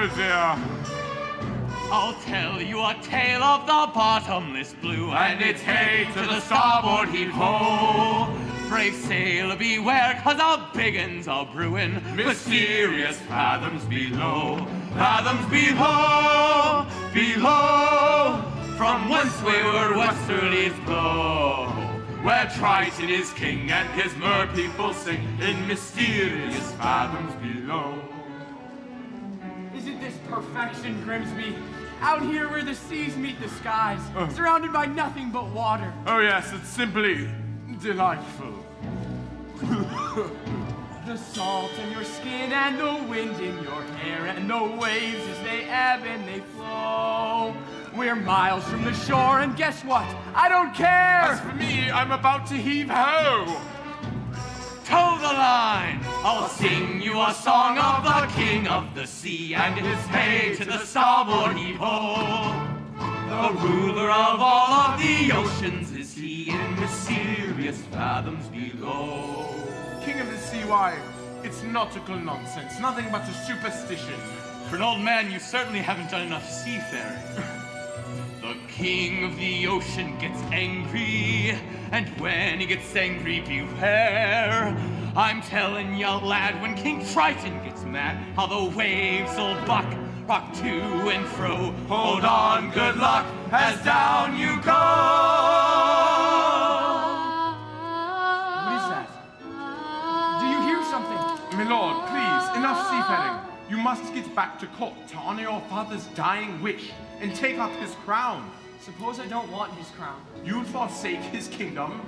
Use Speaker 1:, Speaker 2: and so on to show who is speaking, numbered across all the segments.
Speaker 1: Oh dear.
Speaker 2: I'll tell you a tale of the bottomless blue, and it's hey to the starboard heave-ho. Brave sailor beware, 'cause our big uns are brewing mysterious fathoms below. Fathoms below, below, from whence wayward westerlies blow. Where Triton is king and his mer people sing in mysterious fathoms below.
Speaker 3: Isn't this perfection, Grimsby? Out here where the seas meet the skies, surrounded by nothing but water.
Speaker 1: Oh yes, it's simply delightful.
Speaker 3: The salt in your skin and the wind in your hair and the waves as they ebb and they flow. We're miles from the shore and guess what? I don't care!
Speaker 1: As for me, I'm about to heave ho!
Speaker 2: Toe the line! I'll sing you a song of the king of the sea and his hey to the starboard heave-ho. The ruler of all of the oceans is he in mysterious fathoms below.
Speaker 1: King of the sea, why? It's nautical nonsense, nothing but a superstition.
Speaker 2: For an old man, you certainly haven't done enough seafaring. The king of the ocean gets angry, and when he gets angry, beware. I'm telling ya, lad, when King Triton gets mad, how the waves'll buck, rock to and fro. Hold on, good luck, as down you go.
Speaker 3: What is that? Do you hear something?
Speaker 1: My lord, please, enough seafaring. You must get back to court to honor your father's dying wish and take up his crown.
Speaker 3: Suppose I don't want his crown.
Speaker 1: You'd forsake his kingdom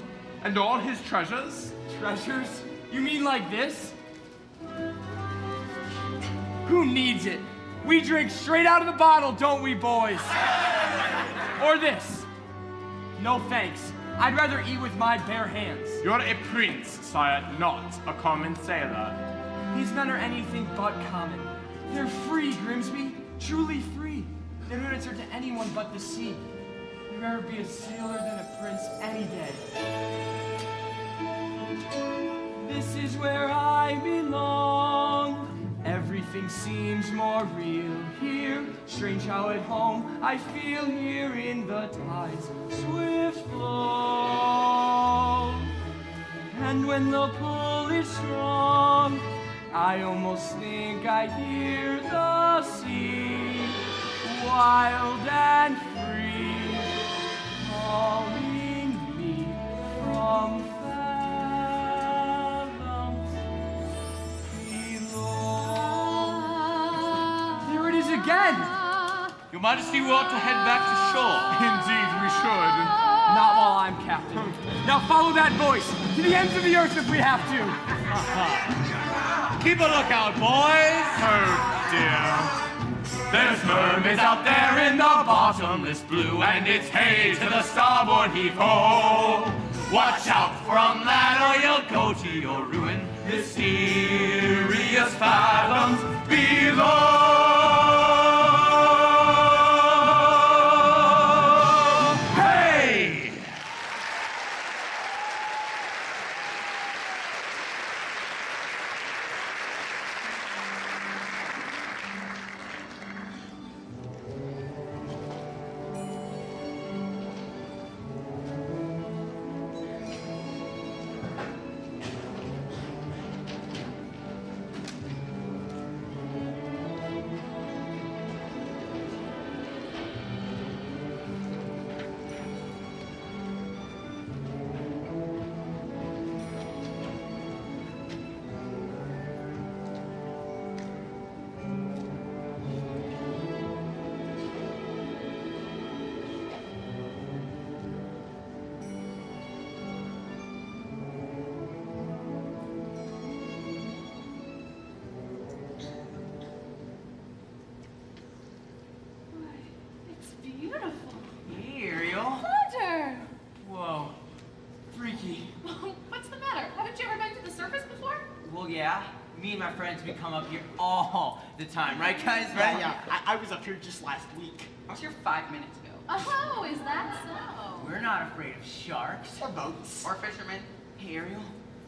Speaker 1: and all his treasures?
Speaker 3: Treasures? You mean like this? Who needs it? We drink straight out of the bottle, don't we, boys? Or this. No thanks. I'd rather eat with my bare hands.
Speaker 1: You're a prince, sire, not a common sailor.
Speaker 3: These men are anything but common. They're free, Grimsby. Truly free. They don't answer to anyone but the sea. You'd rather be a sailor than a prince any day. This is where I belong. Everything seems more real here. Strange how at home I feel here in the tide's swift flow. And when the pull is strong, I almost think I hear the sea, wild and free, calling me from fathoms below. There it is again!
Speaker 2: Your Majesty, we ought to head back to shore.
Speaker 1: Indeed, we should.
Speaker 3: Not while I'm captain. Now follow that voice to the ends of the earth if we have to.
Speaker 2: Keep a lookout, boys!
Speaker 1: Oh, dear.
Speaker 2: There's mermaids out there in the bottomless blue, and it's hey to the starboard heave-ho. Watch out for 'em, lad, or you'll go to your ruin. Mysterious fathoms below.
Speaker 4: Me and my friends, we come up here all the time, right guys? Right?
Speaker 5: Yeah. I was up here just last week.
Speaker 6: I was here 5 minutes ago.
Speaker 7: Oh, is that so?
Speaker 4: We're not afraid of sharks.
Speaker 5: Or boats.
Speaker 6: Or fishermen.
Speaker 4: Hey, Ariel,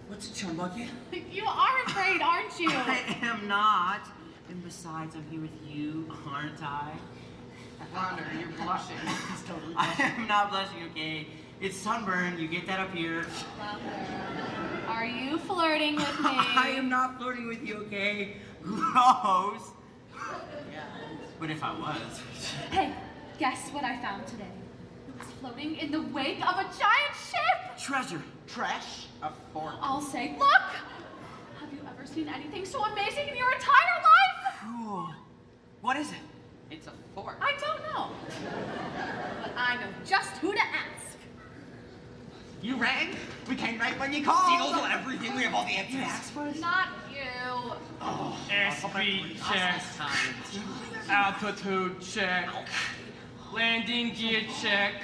Speaker 4: what's a chum bucket?
Speaker 7: You are afraid, aren't you?
Speaker 4: I am not. And besides, I'm here with you, aren't I?
Speaker 5: Flounder, you're blushing. He's totally
Speaker 4: I
Speaker 5: blushing.
Speaker 4: am not blushing, okay? It's sunburn, you get that up here.
Speaker 7: Are you flirting with me?
Speaker 4: I am not flirting with you, okay? Gross. But if I was.
Speaker 7: Hey, guess what I found today? It was floating in the wake of a giant ship!
Speaker 4: Treasure.
Speaker 5: Trash? A fork.
Speaker 7: I'll say, look! Have you ever seen anything so amazing in your entire life?
Speaker 4: Cool. What is it?
Speaker 5: It's a fork.
Speaker 7: I don't know. But I know just who to ask.
Speaker 5: You rang? We came right when you called.
Speaker 4: Seagulls know everything, we have all the answers.
Speaker 7: Not you.
Speaker 3: Airspeed check. Altitude check. Landing gear check.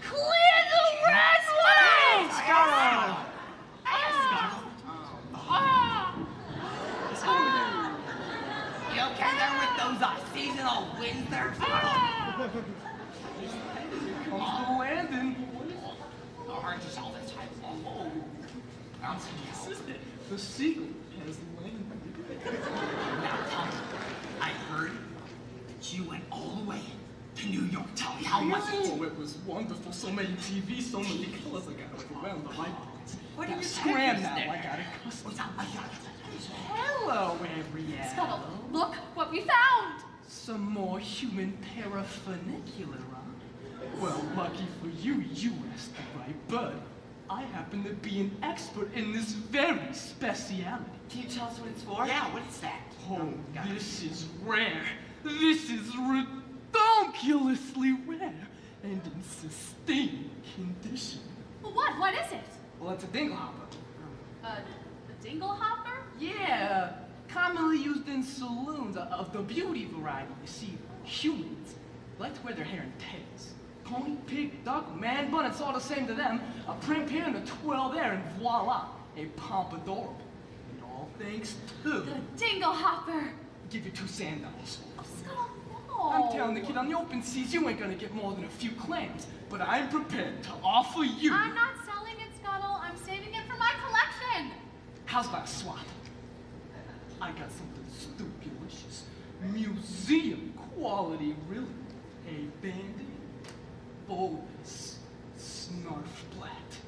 Speaker 7: Clear the runway!
Speaker 3: Scuttle!
Speaker 4: You okay there with those seasonal winds there?
Speaker 3: Comes the landing.
Speaker 5: Hard to solve this time. Oh.
Speaker 3: Assistant, the seagull has landed.
Speaker 5: Now, Tom, I heard that you went all the way to New York. Tell me, how was it?
Speaker 3: Oh, it was wonderful. So many TVs, so many colors. I got overwhelmed. The light bulbs.
Speaker 5: What are you
Speaker 3: Scram now.
Speaker 5: there?
Speaker 3: I got it.
Speaker 5: What's up?
Speaker 3: Hello, Ariel.
Speaker 7: Scuttle, look what we found!
Speaker 3: Some more human paraphernacular, huh? Well, lucky for you, you asked the right bird. I happen to be an expert in this very speciality.
Speaker 4: Can you tell us what it's for?
Speaker 5: Yeah, what is that?
Speaker 3: Oh, this is rare. This is redonkulously rare and in sustained condition.
Speaker 7: Well, what is it?
Speaker 3: Well, it's a dinglehopper.
Speaker 7: A dingle hopper?
Speaker 3: Yeah, commonly used in saloons of the beauty variety. You see, humans like to wear their hair in tails. Pony, pig, duck, man bun, it's all the same to them. A primp here and a twirl there, and voila, a pompadour. And all thanks to
Speaker 7: The dingle hopper!
Speaker 3: give you 2 sand dollars.
Speaker 7: Oh, Scuttle, no!
Speaker 3: I'm telling the kid, on the open seas, you ain't gonna get more than a few clams, but I'm prepared to offer you.
Speaker 7: I'm not selling it, Scuttle. I'm saving it for my collection.
Speaker 3: How's about a swap? I got something stupulicious. Museum quality, really. A bandit, bulbous, snarfblat.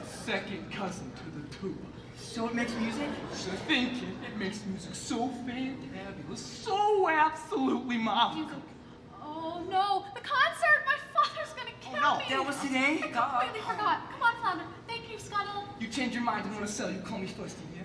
Speaker 3: Second cousin to the tuba.
Speaker 4: So it makes music?
Speaker 3: So thinking it makes music so fantabulous, so absolutely marvelous.
Speaker 7: Music. Oh no, the concert! My father's gonna kill me!
Speaker 4: That was today?
Speaker 7: I completely forgot. Come on, Flounder. Thank you, Scuttle.
Speaker 3: You change your mind and want to sell, you call me first, yeah?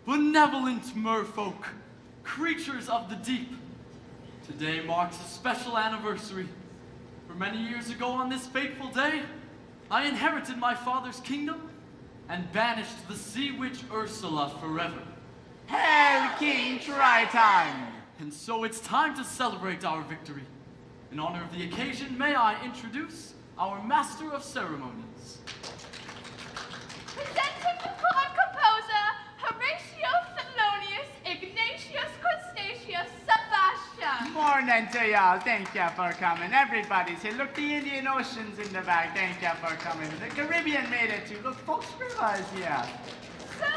Speaker 6: Benevolent merfolk, creatures of the deep. Today marks a special anniversary. For many years ago on this fateful day, I inherited my father's kingdom and banished the sea witch Ursula forever.
Speaker 5: Hail King Triton!
Speaker 6: And so it's time to celebrate our victory. In honor of the occasion, may I introduce our Master of Ceremonies.
Speaker 7: Presenting the poem composer, Horatio Thelonious Ignatius Constatius Sebastian.
Speaker 5: Morning to y'all. Thank you for coming. Everybody's here. Look, the Indian Ocean's in the back. Thank you for coming. The Caribbean made it too. Look, folks, River's here.
Speaker 7: So,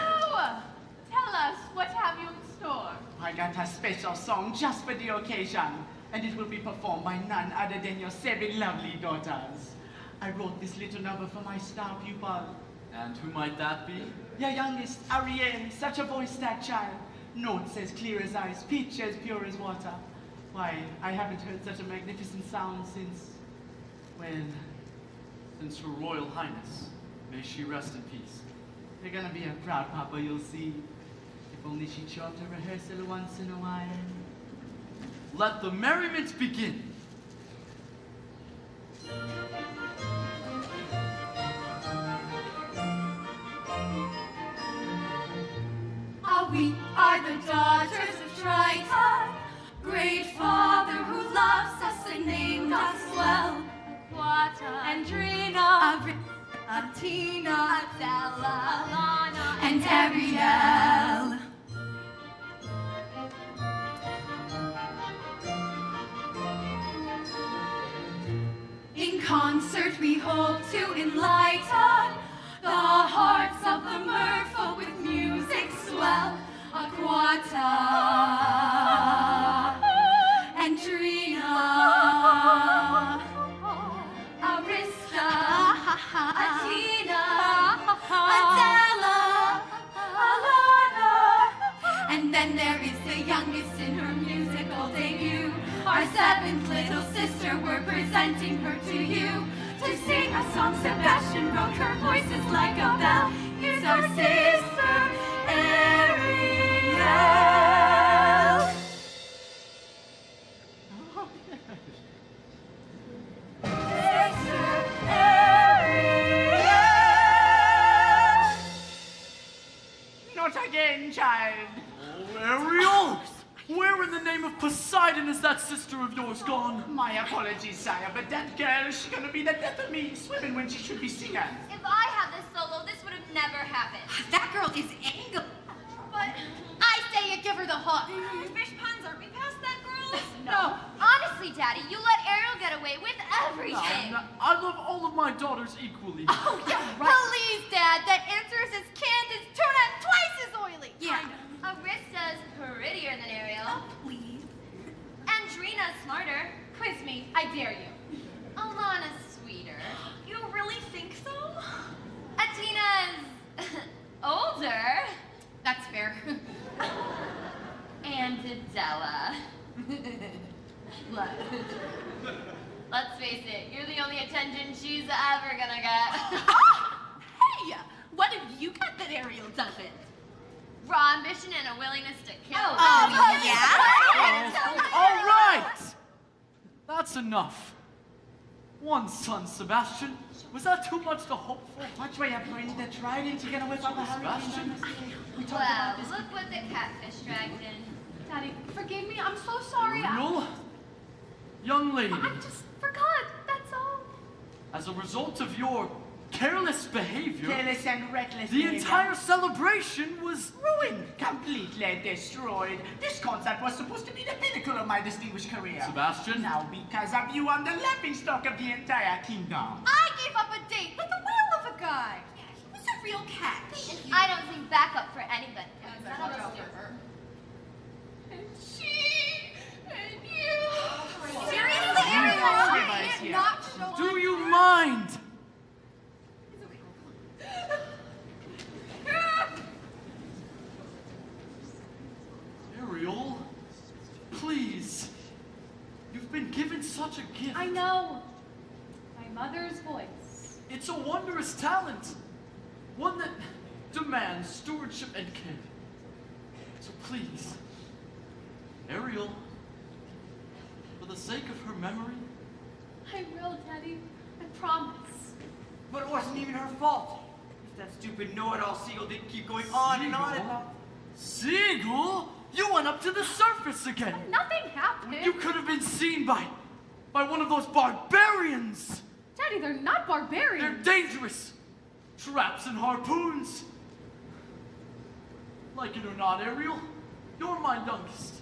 Speaker 7: tell us, what have you in store?
Speaker 5: I got a special song just for the occasion, and it will be performed by none other than your 7 lovely daughters. I wrote this little number for my star pupil.
Speaker 6: And who might that be?
Speaker 5: Your youngest, Ariel, such a voice, that child. Notes as clear as ice, pitch as pure as water. Why, I haven't heard such a magnificent sound since... when...
Speaker 6: Since Her Royal Highness, may she rest in peace.
Speaker 5: You're gonna be a proud papa, you'll see. If only she'd show up to rehearsal once in a while.
Speaker 6: Let the merriment begin.
Speaker 8: We are the daughters of Triton, great father who loves us and named us well. Aquata, Andrina, Atina, Adela, Alana, and Ariel. In concert we hope to enlighten the hearts of the merfolk with music swell. Aquata, Andrina, Arista, Atina, Adela, Alana, and then there is the youngest in her musical debut. Our seventh little sister, we're presenting her to you. To sing a song Sebastian wrote, her voice is like a bell. Here's our sister, Ariel. Sister Ariel.
Speaker 5: Not again, child.
Speaker 6: Oh, Ariel! Where in the name of Poseidon is that sister of yours gone?
Speaker 5: My apologies, sire, but that girl, she's gonna be the death of me, swimming when she should be singing.
Speaker 8: If I had this solo, this would have never happened. That girl is angry. But I say you give her the hook. Fish puns, aren't we past that, girls? No. Honestly, Daddy, you let Ariel get away with everything.
Speaker 6: No, I love all of my daughters equally.
Speaker 8: Oh, yeah, right. Please, Dad, that answer is as canned as tuna and twice as oily. Yeah. Arista's prettier than Ariel. Oh, please. Andrina's smarter. Quiz me, I dare you. Alana's sweeter. You really think so? Atina's older. That's fair. And Adela. Look. Let's face it, you're the only attention she's ever gonna get. Hey! What have you got that Ariel doesn't? Raw ambition and a willingness to kill. Oh, yeah?
Speaker 6: All right! That's enough. One son, Sebastian. Was that too much to hope for?
Speaker 5: Watch where you bring the trident, you're gonna whip up a hurricane.
Speaker 8: Well, look what the catfish dragged in.
Speaker 7: Daddy, forgive me. I'm so sorry.
Speaker 6: Ariel? Young lady.
Speaker 7: I just forgot. That's all.
Speaker 6: As a result of your careless behavior,
Speaker 5: Careless and reckless
Speaker 6: the
Speaker 5: behavior.
Speaker 6: entire celebration was
Speaker 5: ruined, completely destroyed. This concert was supposed to be the pinnacle of my distinguished career.
Speaker 6: Sebastian?
Speaker 5: Now, because of you, I'm the laughingstock of the entire kingdom.
Speaker 8: I gave up a date with the whale of a guy. Yeah, he was a real catch. I don't see backup for anybody. And she and you. Seriously, Ariel? You can't not show.
Speaker 6: Do you mind? Ariel, please. You've been given such a gift.
Speaker 7: I know. My mother's voice.
Speaker 6: It's a wondrous talent. One that demands stewardship and care. So please, Ariel, for the sake of her memory.
Speaker 7: I will, Daddy. I promise.
Speaker 4: But it wasn't even her fault. If that stupid know-it-all seagull didn't keep going on and on about...
Speaker 6: Seagull? You went up to the surface again.
Speaker 7: Nothing happened.
Speaker 6: You could have been seen by one of those barbarians.
Speaker 7: Daddy, they're not barbarians.
Speaker 6: They're dangerous. Traps and harpoons. Like it or not, Ariel, you're my youngest.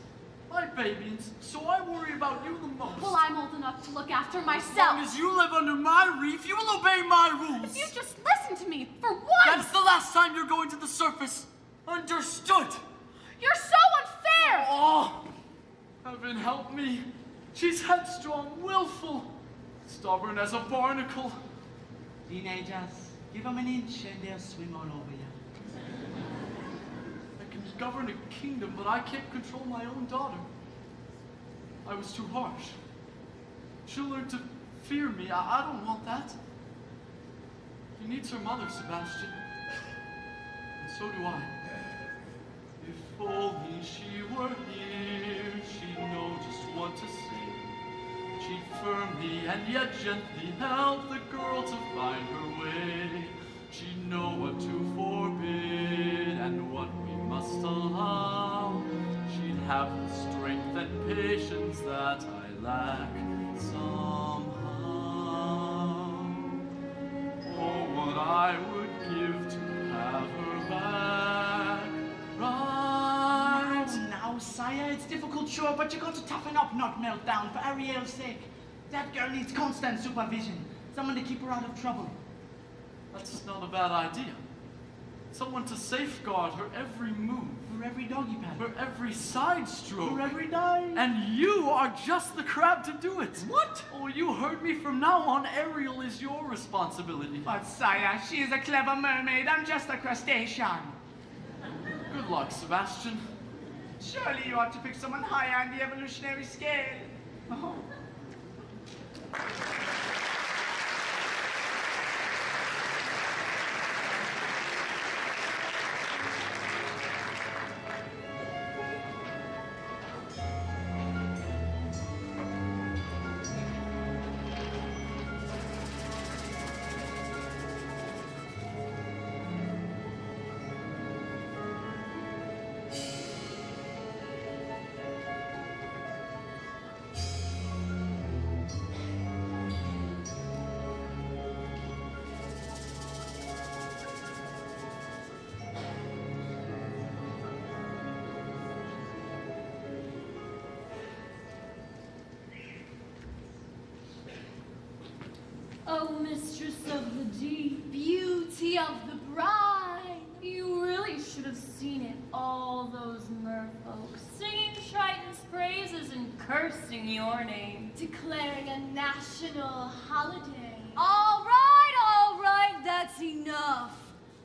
Speaker 6: My baby, and so I worry about you the most.
Speaker 7: Well, I'm old enough to look after myself.
Speaker 6: As long as you live under my reef, you will obey my rules.
Speaker 7: If you just listen to me for once.
Speaker 6: That's the last time you're going to the surface. Understood.
Speaker 7: You're so unfair.
Speaker 6: Oh, heaven help me. She's headstrong, willful, stubborn as a barnacle.
Speaker 5: Teenagers, give them an inch and they'll swim all over you.
Speaker 6: I can govern a kingdom, but I can't control my own daughter. I was too harsh. She'll learn to fear me. I don't want that. She needs her mother, Sebastian. And so do I. If only she were here, she'd know just what to say. She'd firmly and yet gently help the girl to find her way. She'd know what to forbid and what we must allow. She'd have the strength and patience that I lack somehow. Oh, what I would give to have her back right
Speaker 5: Now, sire, it's difficult, sure, but you got to toughen up, not melt down, for Ariel's sake. That girl needs constant supervision. Someone to keep her out of trouble.
Speaker 6: That's not a bad idea. Someone to safeguard her every move.
Speaker 5: For every doggy pattern.
Speaker 6: For every side stroke.
Speaker 5: For every dive.
Speaker 6: And you are just the crab to do it.
Speaker 5: What?
Speaker 6: Oh, you heard me. From now on, Ariel is your responsibility.
Speaker 5: But sire, she is a clever mermaid. I'm just a crustacean.
Speaker 6: Good luck, Sebastian.
Speaker 5: Surely you ought to pick someone higher on the evolutionary scale. Oh.
Speaker 8: Oh, mistress of the deep, beauty of the bride, you really should have seen it. All those merfolk singing Triton's praises and cursing your name, declaring a national holiday. All right, that's enough.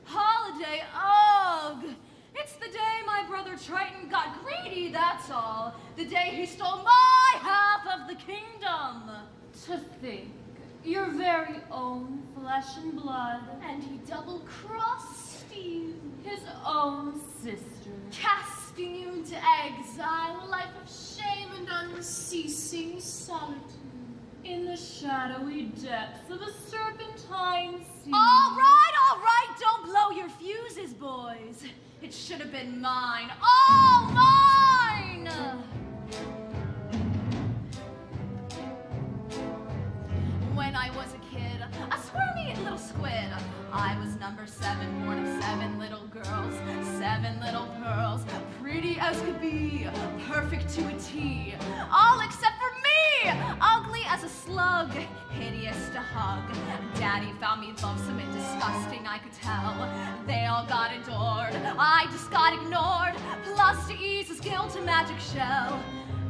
Speaker 8: Holiday, ugh. It's the day my brother Triton got greedy, that's all. The day he stole my half of the kingdom. To think. Your very own flesh and blood. And he double-crossed you. His own sister. Casting you into exile, a life of shame and unceasing solitude. In the shadowy depths of a serpentine sea. All right, don't blow your fuses, boys. It should have been mine, all mine! When I was a kid, a squirmy little squid, I was number 7, born of 7 little girls, 7 little pearls, pretty as could be, perfect to a T, all except for me, ugly as a slug, hideous to hug. Daddy found me loathsome and disgusting, I could tell. They all got adored, I just got ignored, plus to ease his guilt a magic shell.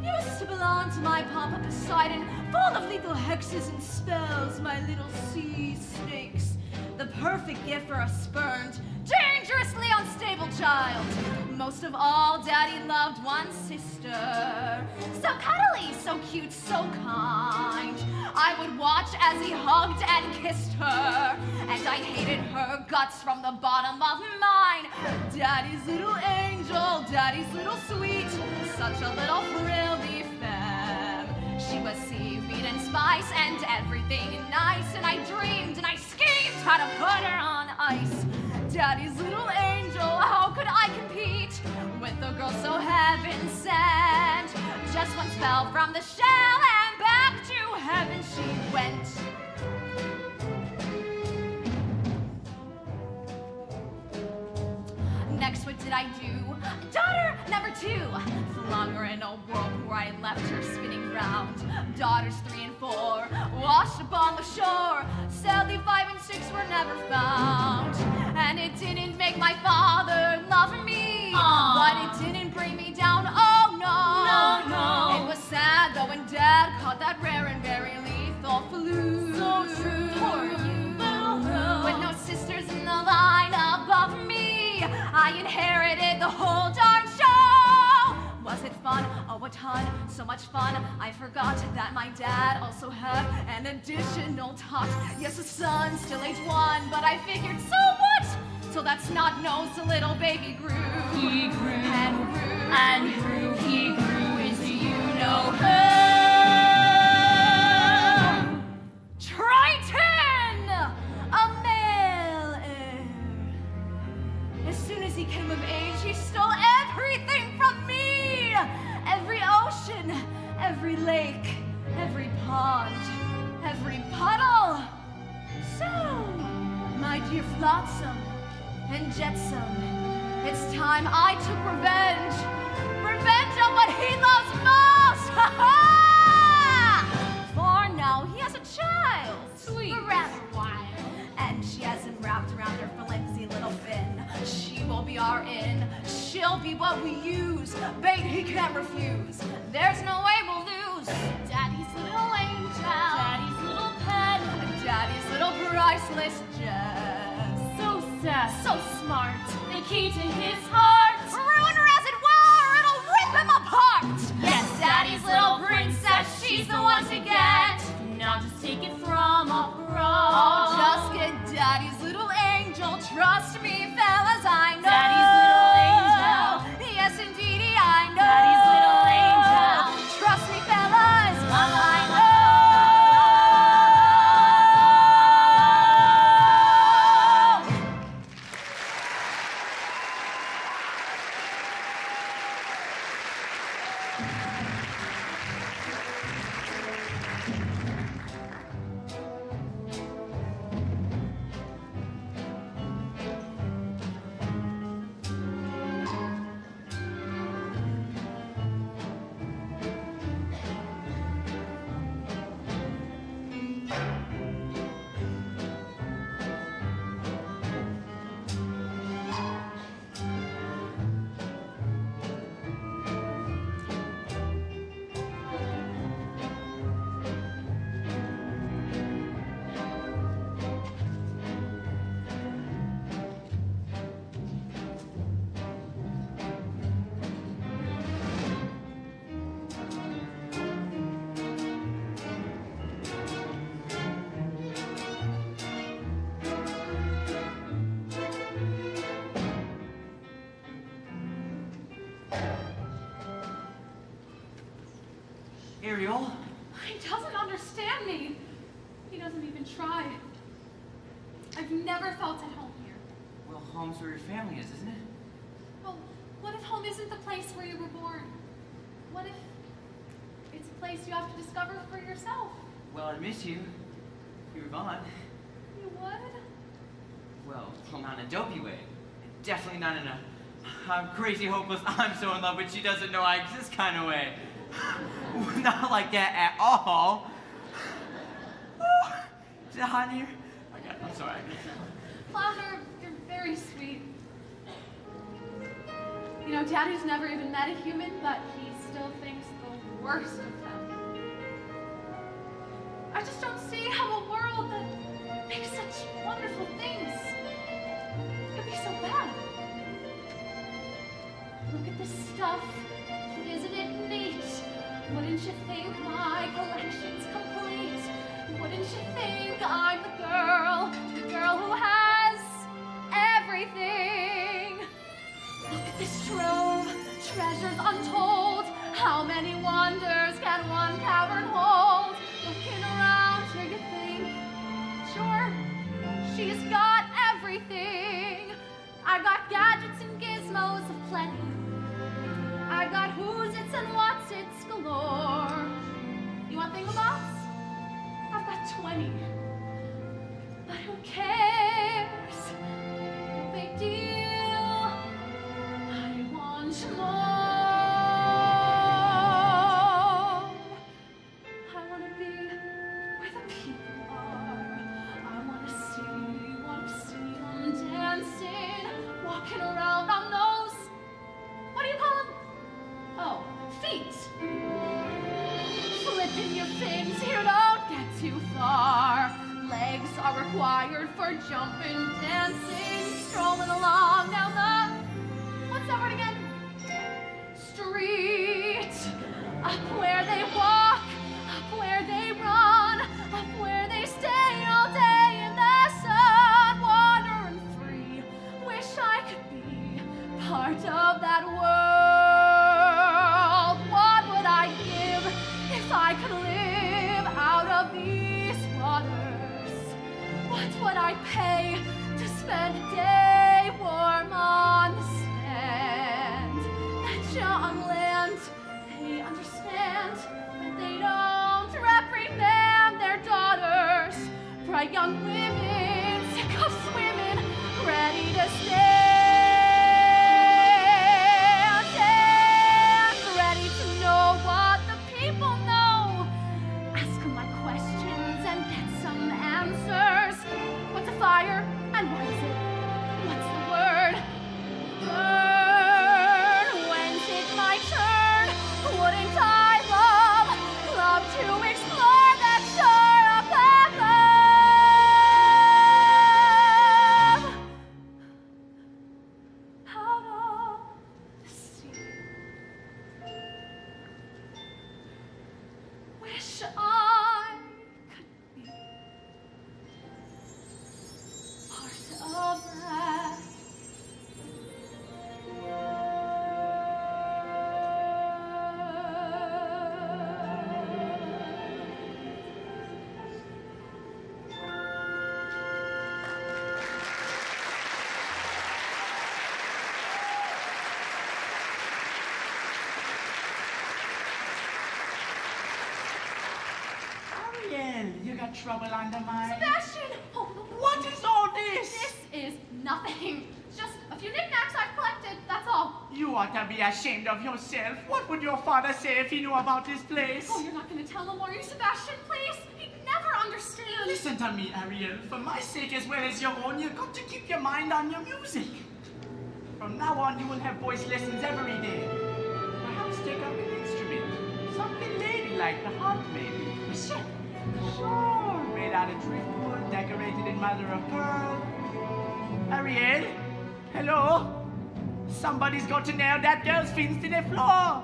Speaker 8: Used to belong to my Papa Poseidon, full of lethal hexes and spells, my little sea snakes. The perfect gift for a spurned, dangerously unstable child. Most of all, Daddy loved one sister. So cuddly, so cute, so kind. I would watch as he hugged and kissed her, and I hated her guts from the bottom of mine. Daddy's little angel, Daddy's little sweet, such a little frilly femme. She was seaweed and spice and everything nice, and I dreamed and I schemed how to put her on ice. Daddy's little angel, how could I compete with a girl so heaven sent? Just once fell from the shell and back to heaven she went. Next, what did I do? Daughter number 2. Flung her in a whirlpool where I left her spinning round. Daughters 3 and 4 washed upon the shore. Sadly, 5 and 6 were never found. And it didn't make my father love me. Aww. But it didn't bring me down, oh no. No. It was sad though when Dad caught that rare and very lethal flu. So true. Poor you. Boo-hoo. With no sisters in the line above me, I inherited the whole darn show. Was it fun? Oh, what ton, so much fun. I forgot that my dad also had an additional tot. Yes, a son, still age 1, but I figured, so what? So that snot-nosed little baby grew.
Speaker 7: He grew
Speaker 8: and grew.
Speaker 7: He grew into you-know-who.
Speaker 8: Triton! A male heir. As soon as he came of age, he stole everything from me! Every ocean, every lake, every pond, every puddle. So, my dear Flotsam and Jetsam, it's time I took revenge. Revenge on what he loves most! Ha ha! For now, he has a child.
Speaker 7: Sweet.
Speaker 8: But rather wild. And she has him wrapped around her flimsy little fin. She will be our in. She'll be what we use. Bait he can't refuse. There's no way we'll lose. Daddy's little angel.
Speaker 7: Daddy's little pet.
Speaker 8: Daddy's little priceless gem.
Speaker 7: So sassy. So smart. The key to his heart.
Speaker 8: Ruin her as it will, or it'll rip him apart.
Speaker 7: Yes, Daddy's little princess, she's the one to get. Now just take it from up abroad.
Speaker 8: Oh, just get Daddy's little angel. Trust me, fellas, I know.
Speaker 7: Daddy's little angel.
Speaker 8: Yes, indeedy, I know.
Speaker 7: Daddy's little angel.
Speaker 8: Trust me, fellas, I know.
Speaker 6: Ariel?
Speaker 7: He doesn't understand me. He doesn't even try. I've never felt at home here.
Speaker 4: Well, home's where your family is, isn't it?
Speaker 7: Well, what if home isn't the place where you were born? What if it's a place you have to discover for yourself?
Speaker 4: Well, I'd miss you. You were gone.
Speaker 7: You would?
Speaker 4: Well, not in a dopey way. Definitely not in a I'm crazy, hopeless, I'm so in love but she doesn't know I exist kind of way. Not like that at all. Is it hot in here? Okay, I'm sorry.
Speaker 7: Flounder, you're very sweet. You know, Daddy's never even met a human, but he still thinks the worst of them. I just don't see how a world that makes such wonderful things could be so bad. Look at this stuff. Isn't it neat? Wouldn't you think my collection's complete? Wouldn't you think I'm the girl who has everything? Look at this trove, treasures untold. How many wonders can one cavern hold? Looking around here, you think, sure, she's got everything. I got gadgets and gizmos of plenty. I got who's-its and what's-its galore. You want thingamabobs? I've got 20. But who cares? No big deal. I want more. I want to be where the people are. I want to see them dancing, walking around on those, what do you call them? Oh, feet. Flipping your things here, don't get too far. Legs are required for jumping, dancing, strolling along down the, what's that word again? Street. up where they walk, up where they run, up where they stay all day in the sun, wandering free. Wish I could be part of that world. What would I give if I could live out of these waters? What would I pay to spend a day warm on the sand? That young land, they understand, but they don't reprimand their daughters. Bright young women, sick of swimming, ready to stand and ready to know what the people know. Ask them my questions and get some answers. What's a fire and what is it? What's the word? Burn. When's it my turn? Wouldn't I love to explore that shore up above? Out of the sea. Wish I could be part of that.
Speaker 5: Ariel, you got trouble on the mind?
Speaker 7: Sebastian! Oh,
Speaker 5: What is all this?
Speaker 7: this is nothing. Just a few knickknacks I've collected, that's all.
Speaker 5: You ought to be ashamed of yourself. What would your father say if he knew about this place?
Speaker 7: Oh, you're not going to tell him, are you, Sebastian? Please? He'd never understand.
Speaker 5: Listen to me, Ariel. For my sake as well as your own, you've got to keep your mind on your music. From now on, you will have voice lessons every day. Perhaps take up an instrument. Something ladylike, the harp maybe. A ship. Sure. Made out of driftwood, decorated in mother of pearl. Ariel? Hello? Somebody's got to nail that girl's fins to the floor.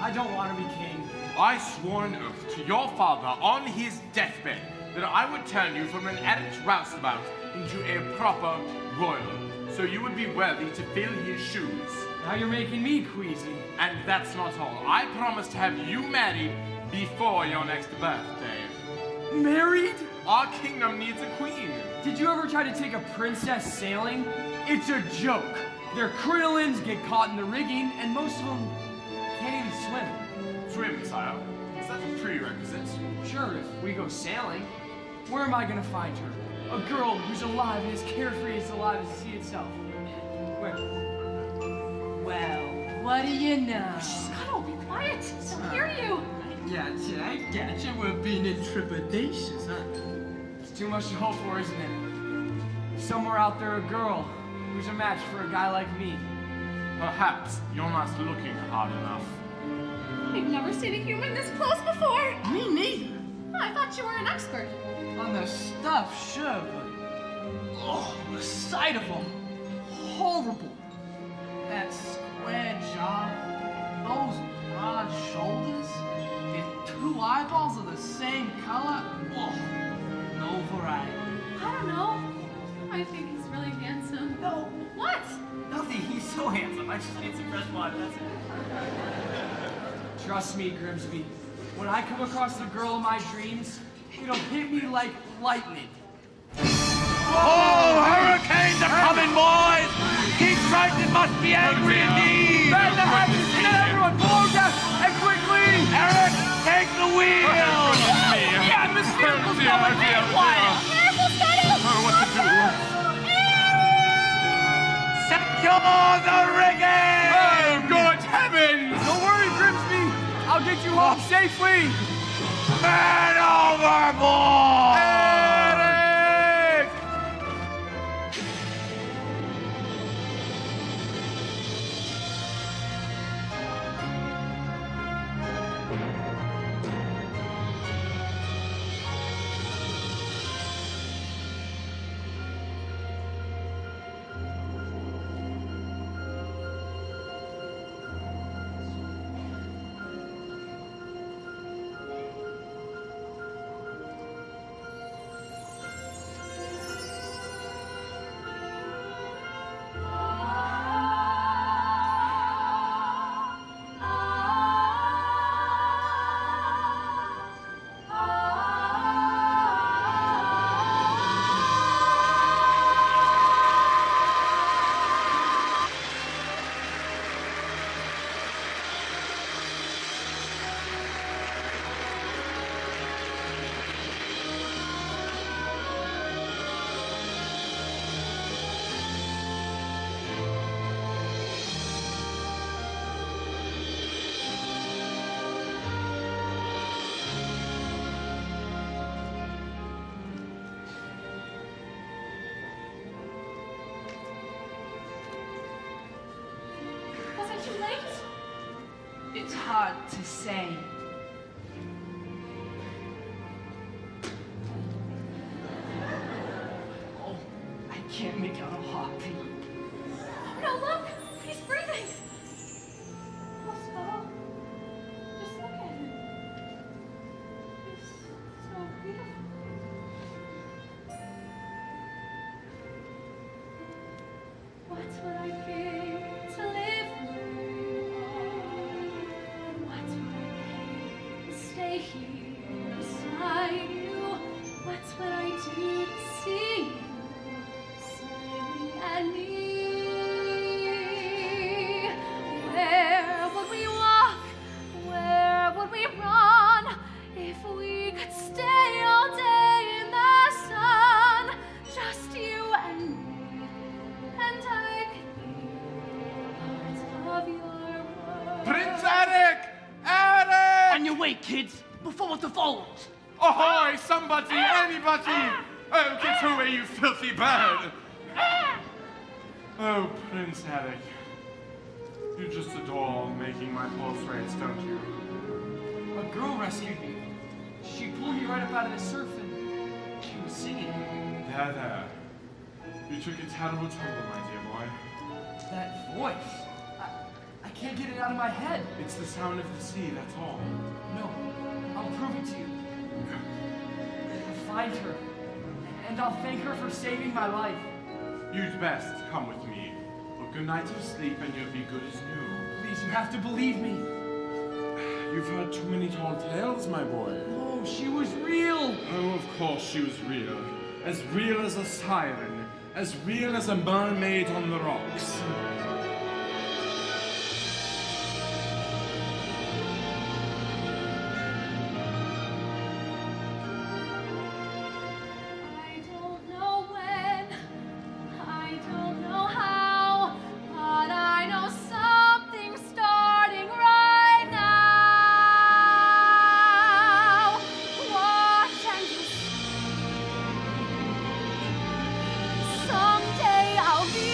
Speaker 3: I don't want to be king.
Speaker 1: I swore an oath to your father on his deathbed that I would turn you from an errant roustabout into a proper royal, so you would be worthy to fill his shoes.
Speaker 3: Now you're making me queasy.
Speaker 1: And that's not all. I promise to have you married before your next birthday.
Speaker 3: Married?
Speaker 1: Our kingdom needs a queen.
Speaker 3: Did you ever try to take a princess sailing? It's a joke. Their crinolines get caught in the rigging, and most of them can't even swim.
Speaker 1: Swim, sire. Is that a prerequisite?
Speaker 3: Sure, if we go sailing, where am I gonna find her? A girl who's alive and as carefree as alive as the sea itself. Where?
Speaker 5: Well, what do you know?
Speaker 7: Scuttle, be quiet. They'll hear you.
Speaker 5: I gotcha. We're being intrepidatious, huh?
Speaker 3: It's too much to hope for, isn't it? Somewhere out there, a girl who's a match for a guy like me.
Speaker 1: A Perhaps you're not looking hard enough.
Speaker 7: I've never seen a human this close before.
Speaker 5: Me neither.
Speaker 7: I thought you were an expert.
Speaker 5: On the stuff, sure, but oh, the sight of them, horrible. That square jaw, those broad shoulders, their 2 eyeballs are the same color. Oh, no variety.
Speaker 7: I don't know. I think he's really handsome.
Speaker 4: No,
Speaker 7: What?
Speaker 4: nothing. He's so handsome. I just need some fresh water. That's it.
Speaker 3: Trust me, Grimsby. When I come across the girl of my dreams, it'll hit me like lightning.
Speaker 2: Oh, hurricanes are coming, boys! King Triton must be angry indeed!
Speaker 3: Bend the hatches and get everyone below deck, and quickly!
Speaker 2: Eric, take the wheel!
Speaker 3: Yeah, Miss Vehicle's going haywire!
Speaker 7: Careful, Scuttle!
Speaker 1: What to do?
Speaker 2: Secure the rigging!
Speaker 1: Oh, good heavens!
Speaker 3: Don't worry, Grimsby. I'll get you home safely.
Speaker 2: Man overboard!
Speaker 1: Eric!
Speaker 7: Was it too late?
Speaker 5: It's hard to say. Oh, I can't make out a heartbeat.
Speaker 7: No, look! He's breathing! Oh, Scuttle. Just look at him. He's so beautiful. What would I give to live with you? What would I give to stay here beside you? What would I do to see you smiling at me? Where would we walk? Where would we run if we could stay all day in the sun? Just you and me. And I could be part of your world.
Speaker 1: Prince Eric! Eric!
Speaker 5: On your way, kids, before the falls.
Speaker 1: Ahoy, somebody, anybody! Oh, get away, you filthy bird! Oh, Prince Eric. You just adore making my pulse race, don't you?
Speaker 3: A girl rescued me. She pulled me right up out of the surf and she was singing.
Speaker 1: There. You took a terrible tumble, my dear boy.
Speaker 3: That voice. I can't get it out of my head.
Speaker 1: It's the sound of the sea, that's all.
Speaker 3: No, I'll prove it to you. I'll find her, and I'll thank her for saving my life.
Speaker 1: You'd best come with me. A good night of sleep and you'll be good as new.
Speaker 3: Please, you have to believe me.
Speaker 1: You've heard too many tall tales, my boy.
Speaker 3: Oh, she was real.
Speaker 1: Oh, of course she was real. As real as a siren. As real as a mermaid on the rocks.
Speaker 7: I don't know when, I don't know how, but I know something's starting right now. Watch and you'll see. Someday I'll be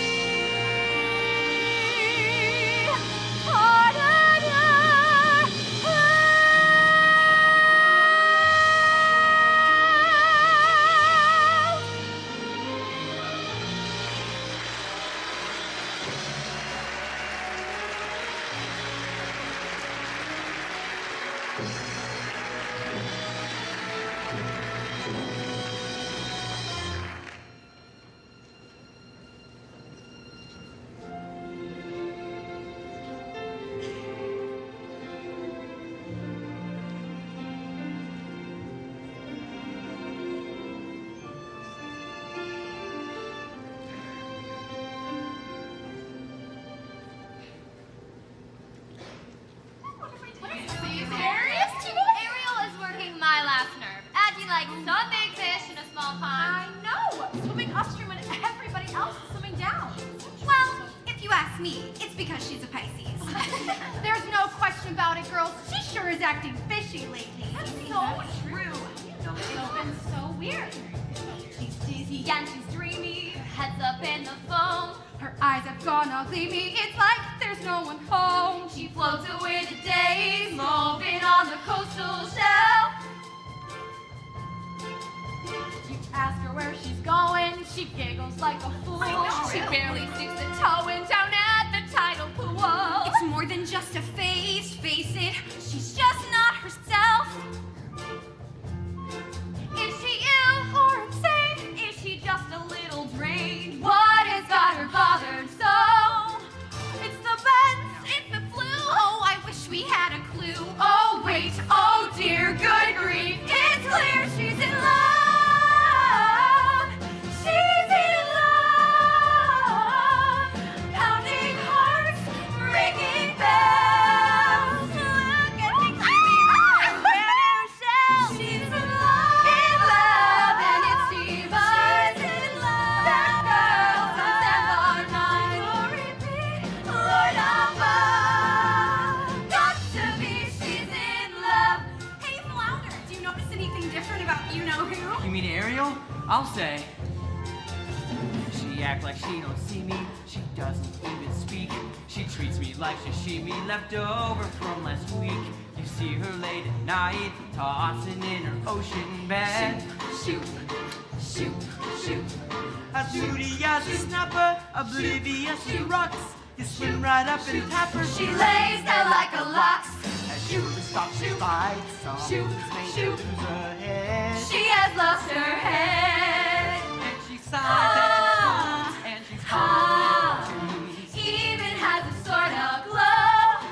Speaker 7: like some big fish in a small pond.
Speaker 9: I know! Swimming upstream when everybody else is swimming down.
Speaker 8: Well, if you ask me, it's because she's a Pisces.
Speaker 9: There's no question about it, girls. She sure is acting fishy lately.
Speaker 7: That's so true. It's been so weird. She's dizzy and she's dreamy, heads up in the foam.
Speaker 9: Her eyes have gone all gleamy. It's like there's no one home.
Speaker 7: She floats away the days, moving on the coastal shelf. You ask her where she's going, she giggles like a fool. She barely sticks a toe in down at the tidal pool.
Speaker 8: It's more than just a face it. She's just not herself.
Speaker 7: Is she ill or insane? Is she just a little drained? What has got her bothered so? It's the bends, it's the flu.
Speaker 8: Oh, I wish we had a clue.
Speaker 7: Oh wait, oh dear, good grief. It's clear she's in love. She's in love. Pounding hearts, ringing bells. Look at me creeping her brand new shell. She's in love, and it's diva. She's in love. That girl sunset our night will repeat. Lord above, got to be. She's in love.
Speaker 8: Hey, Flounder, do you notice anything different about you-know-who?
Speaker 4: You mean Ariel? I'll say. She act like she don't see me. She doesn't even speak. She treats me like sashimi left over from last week. You see her late at night, tossing in her ocean bed. Shoot, shoot, shoot. As moody as a snapper, oblivious to rocks. You swim right up and tap her.
Speaker 7: She lays there like a locks.
Speaker 4: As you stop to fight,
Speaker 7: Shoot,
Speaker 4: someone's
Speaker 7: shoot.
Speaker 4: made to lose her head.
Speaker 7: She has lost her head.
Speaker 4: And she sighs and she's calling to me.
Speaker 7: Even has a sort of glow.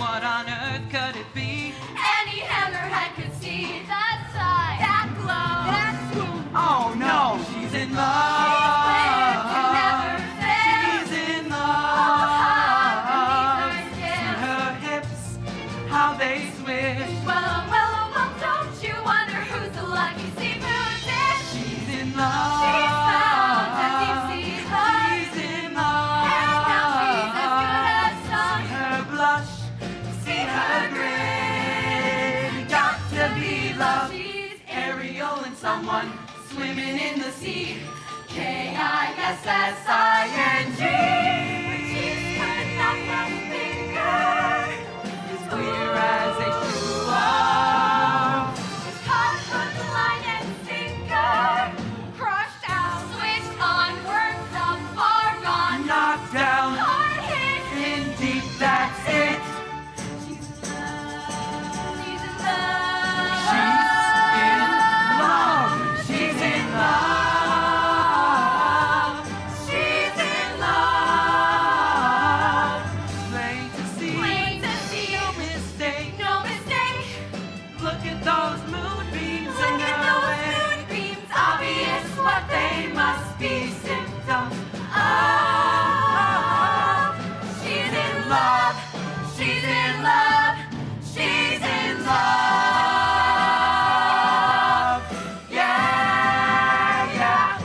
Speaker 4: What on earth could it be?
Speaker 7: Any hammerhead could see that side, that glow, that swoon.
Speaker 4: Oh no, she's in love.
Speaker 7: Can never fail.
Speaker 4: She's in
Speaker 7: High
Speaker 4: love.
Speaker 7: beneath her
Speaker 4: See
Speaker 7: skin.
Speaker 4: her hips, how they swish.
Speaker 7: Well, don't you wonder who's the lucky seafood dish?
Speaker 4: She's in love.
Speaker 7: She's found a deep-sea hug.
Speaker 4: She's in love.
Speaker 7: And now she's as good as sung.
Speaker 4: See her blush, see her grin. Got to be love.
Speaker 7: She's
Speaker 4: Ariel and someone swimming in the sea.
Speaker 7: K-I-S-S-I-N-G.
Speaker 4: She's
Speaker 7: putting up a finger.
Speaker 4: as clear as a shoe up.
Speaker 7: It's caught hook, line, and sinker. Crushed out, switched on, worked up, far gone.
Speaker 4: Knocked down,
Speaker 7: Hard hit.
Speaker 4: in deep, that's it.
Speaker 7: She's in love. She's in love.
Speaker 4: She's in love. She's in love. Plain to see,
Speaker 7: Plain to see.
Speaker 4: no mistake.
Speaker 7: No mistake.
Speaker 4: Look at those moonbeams
Speaker 7: Look
Speaker 4: in
Speaker 7: at
Speaker 4: her
Speaker 7: those
Speaker 4: way.
Speaker 7: moonbeams. Obvious what they must be.
Speaker 4: Symptoms
Speaker 7: of. She's in love. She's in love. She's in love.
Speaker 4: yeah, yeah.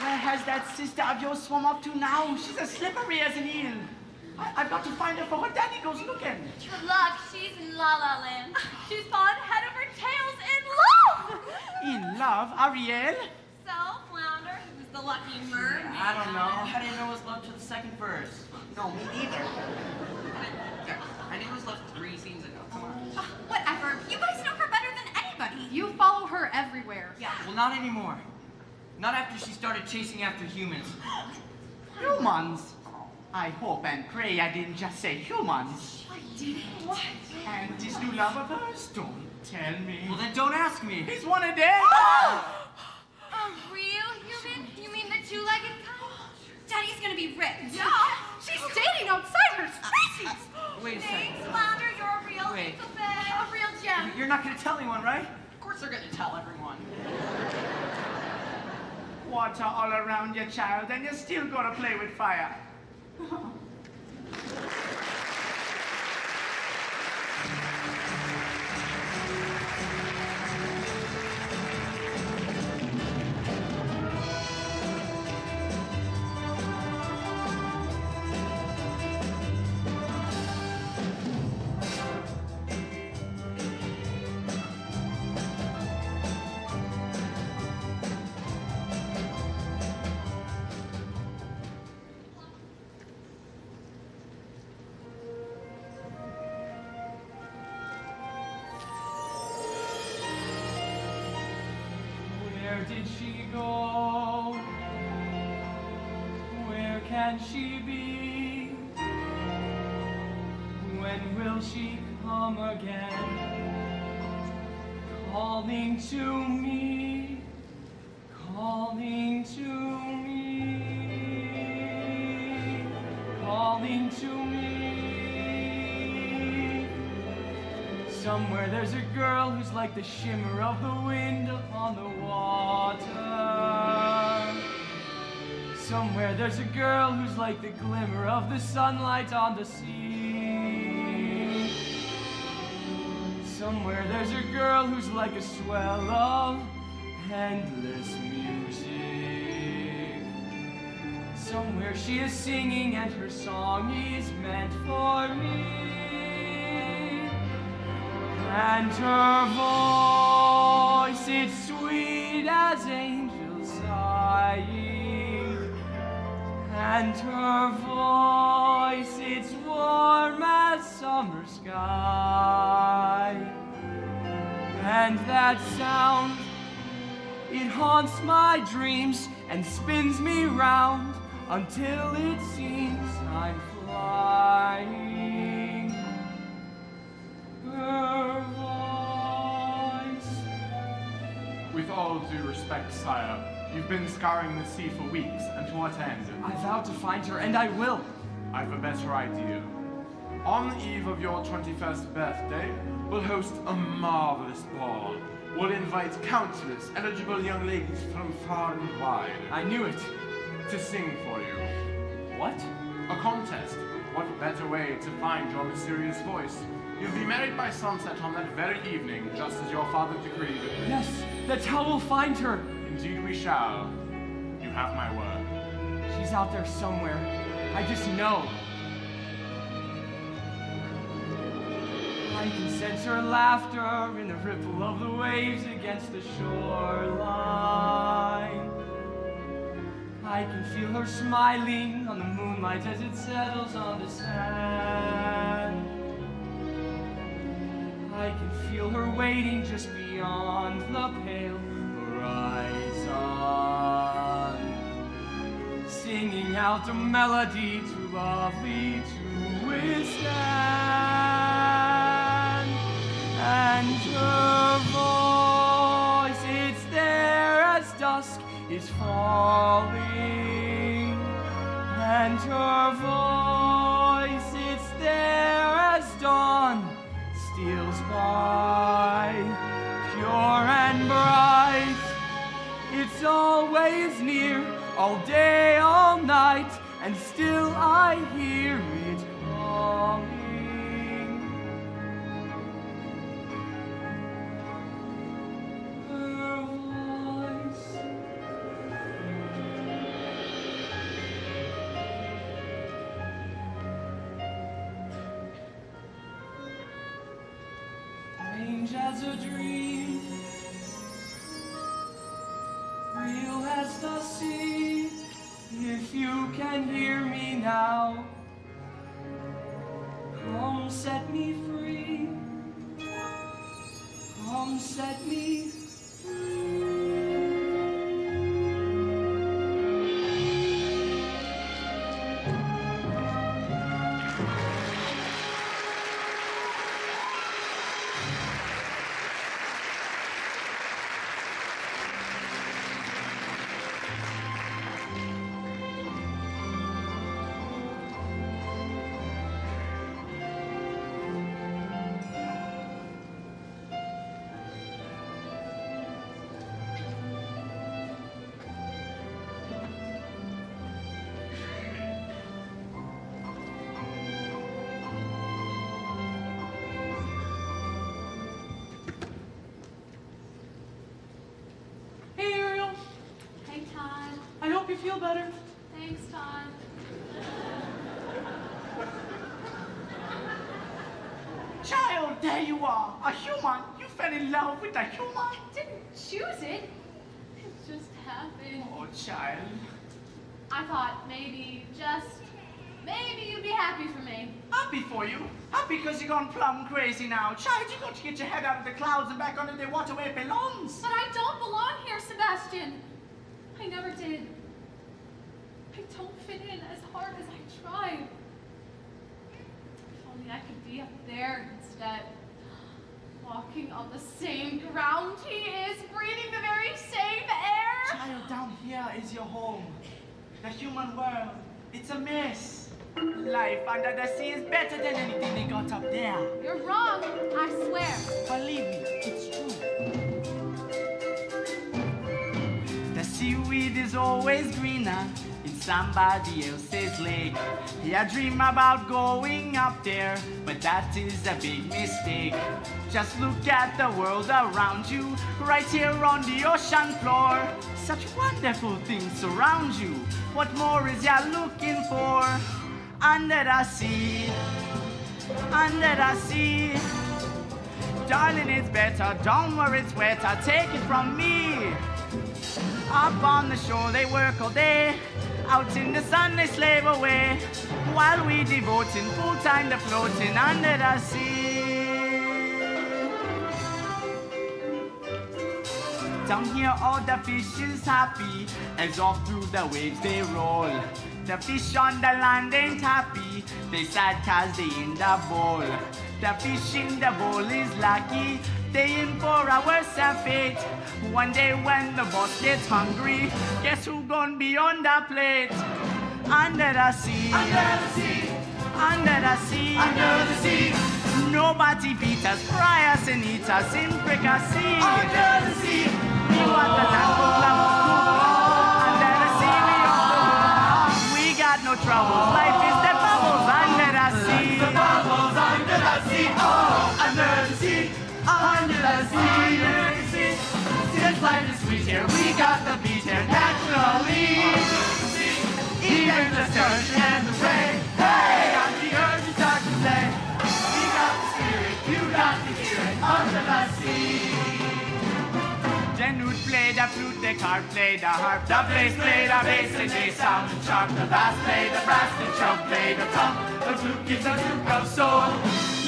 Speaker 5: Where has that sister of yours swum up to now? She's as slippery as an eel. I've got to find her for her daddy goes looking.
Speaker 7: Good luck. She's in La La Land. She's fallen head over tails in love.
Speaker 5: In love, Ariel?
Speaker 7: So, Flounder, who's the lucky mermaid?
Speaker 4: I don't know. I didn't know it was love to the second verse.
Speaker 5: No, me neither.
Speaker 4: I knew it was love 3 scenes ago. Come on.
Speaker 8: Whatever. You guys know her better than anybody.
Speaker 9: You follow her everywhere.
Speaker 8: Yeah.
Speaker 4: Well, not anymore. Not after she started chasing after humans.
Speaker 5: Humans? I hope and pray I didn't just say humans.
Speaker 9: I did it. What?
Speaker 5: And this new love of hers? Don't tell me.
Speaker 4: Well, then don't ask me.
Speaker 5: He's one of them.
Speaker 7: A real human? You mean the two-legged kind?
Speaker 8: Daddy's gonna be rich.
Speaker 9: Yeah. She's dating outside her species.
Speaker 4: Wait a
Speaker 7: Thanks,
Speaker 4: second.
Speaker 7: Flounder. You're a real
Speaker 4: Wait.
Speaker 7: Huckleberry. A real gem.
Speaker 4: You're not going to tell anyone, right?
Speaker 5: Of course they're gonna tell everyone. water all around you, child, and you're still gonna play with fire.
Speaker 3: Where did she go? Where can she be? When will she come again? Calling to me, calling to me, calling to me. Somewhere there's a girl who's like the shimmer of the wind upon the water. Somewhere there's a girl who's like the glimmer of the sunlight on the sea. Somewhere there's a girl who's like a swell of endless music. Somewhere she is singing and her song is meant for me. And her voice, it's sweet as angels sighing. And her voice, it's warm as summer sky. And that sound, it haunts my dreams and spins me round until it seems I'm flying. Her voice.
Speaker 1: With all due respect, sire, you've been scouring the sea for weeks, and to what end?
Speaker 3: I vowed to find her, and I will.
Speaker 1: I've a better idea. On the eve of your 21st birthday, we'll host a marvelous ball. We'll invite countless eligible young ladies from far and wide.
Speaker 3: I knew it.
Speaker 1: To sing for you.
Speaker 3: What?
Speaker 1: A contest. What better way to find your mysterious voice? You'll be married by sunset on that very evening, just as your father decreed.
Speaker 3: Yes, that's how we'll find her.
Speaker 1: Indeed we shall. You have my word.
Speaker 3: She's out there somewhere. I just know. I can sense her laughter in the ripple of the waves against the shoreline. I can feel her smiling on the moonlight as it settles on the sand. I can feel her waiting just beyond the pale horizon, singing out a melody too lovely to withstand. And her voice, it's there as dusk is falling. And her voice, it's there as dawn steals by, pure and bright. It's always near, all day, all night, and still I hear it calling. Her voice. Strange as a dream, real as the sea. If you can hear me now, come set me free. Come set me free.
Speaker 6: you feel better.
Speaker 7: Thanks, Todd.
Speaker 5: Child, there you are. A human. You fell in love with a human.
Speaker 7: I didn't choose it. It just happened.
Speaker 5: Oh, child.
Speaker 7: I thought maybe, just maybe you'd be happy for me.
Speaker 5: Happy for you. Happy because you're gone plumb crazy now. Child, you got to get your head out of the clouds and back under the water where it belongs.
Speaker 7: But I don't belong here, Sebastian. I never did. I don't fit in as hard as I tried. If only I could be up there instead. Walking on the same ground he is, breathing the very same air.
Speaker 5: Child, down here is your home. The human world. It's a mess. Life under the sea is better than anything they got up there.
Speaker 7: You're wrong, I swear.
Speaker 5: Believe me, it's true. The seaweed is always greener in somebody else's lake. Yeah, dream about going up there, but that is a big mistake. Just look at the world around you, right here on the ocean floor. Such wonderful things surround you. What more is ya looking for? Under the sea, under the sea. Darling, it's better, don't worry, it's wetter, take it from me. Up on the shore they work all day, out in the sun they slave away, while we devoting full time to floating under the sea. Down here all the fish is happy, as off through the waves they roll. The fish on the land ain't happy, they sad cause they in the bowl. The fish in the bowl is lucky, they in for a worse fate. One day when the boss gets hungry, guess who gon' be on the plate? Under the sea, under the sea, under the sea, under the sea. Nobody beat us, fry us and eat us in fricassee. Under the sea, we want the land full of food. Under the sea, we own the world. We got no troubles, life is the bubbles under the sea. The bubbles under the sea, oh, under the sea, under the sea, under the sea. Since life is sweet here, we got the beat here naturally. Even the surge and the rain, hey, on the earth you start to play. We got the spirit, you got to hear it under the sea. Genude play the flute, the carp play the harp, the bass play the bass, and they sound and sharp. The bass play the brass, the chub play the drum. The flute gives a flute of soul.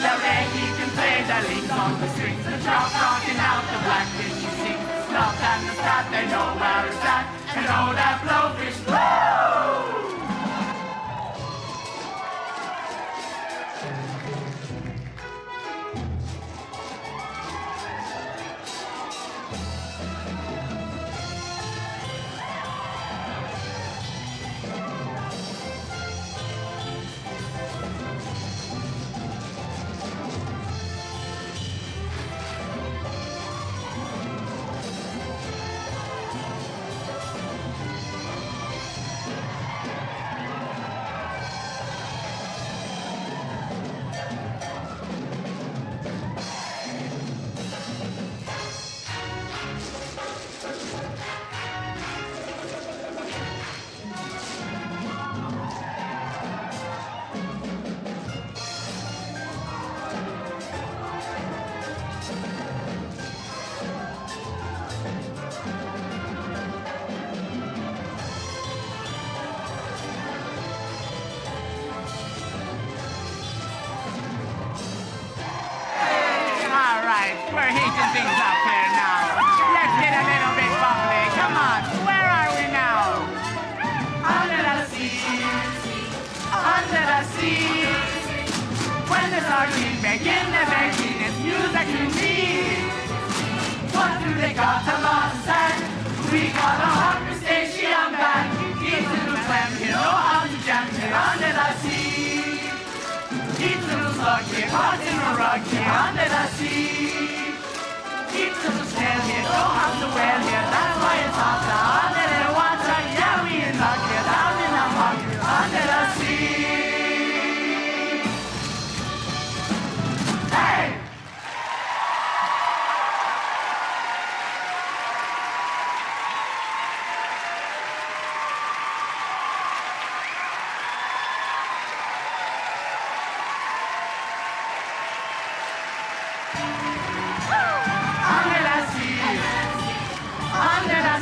Speaker 5: The reggae can play the leads on the strings. The trout rocking out, the blackfish you sing. Snout and the stat, they know where it's at, and know that blowfish blow. We're heating things up here now. Let's get a little bit bubbly. Come on, where are we now? Under the sea, under the sea. When the sardines begin to begin, it's music to me. What do they got to us and we got a hot crustacean band. Each little clam here, know how to jam here under the sea. Each little slug here, caught in a rug here under the sea. Each little snail here, know how to whale here, that's why it's hot down under the water. Yeah, we in luck here, down in the mud here, under the sea. Hey!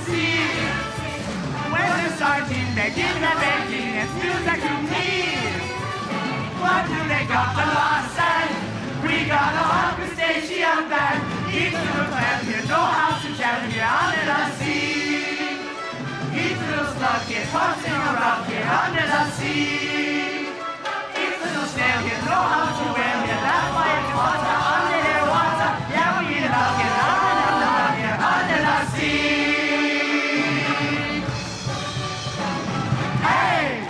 Speaker 5: sea. When the sardines begin their baking, it's music to me. What do they got the law say? We got a hot crustacean band. Each little plant here know how to jam here under the sea. Each little slug is horsing around here under the sea. Each little snail here know how to swim here. That's why it's water under their water. Yeah, we love it under the sea. Hey!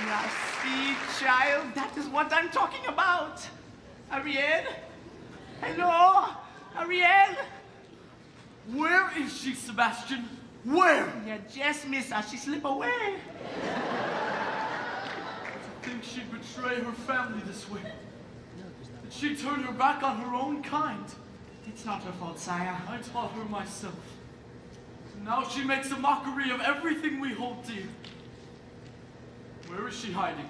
Speaker 5: Now see, child, that is what I'm talking about. Ariel? Hello? Ariel?
Speaker 6: Where is she, Sebastian? Where?
Speaker 5: You just miss her. She slip away.
Speaker 6: To think she'd betray her family this way. Did she turn her back on her own kind?
Speaker 5: It's not her fault, sire.
Speaker 6: I taught her myself. Now she makes a mockery of everything we hold dear. Where is she hiding?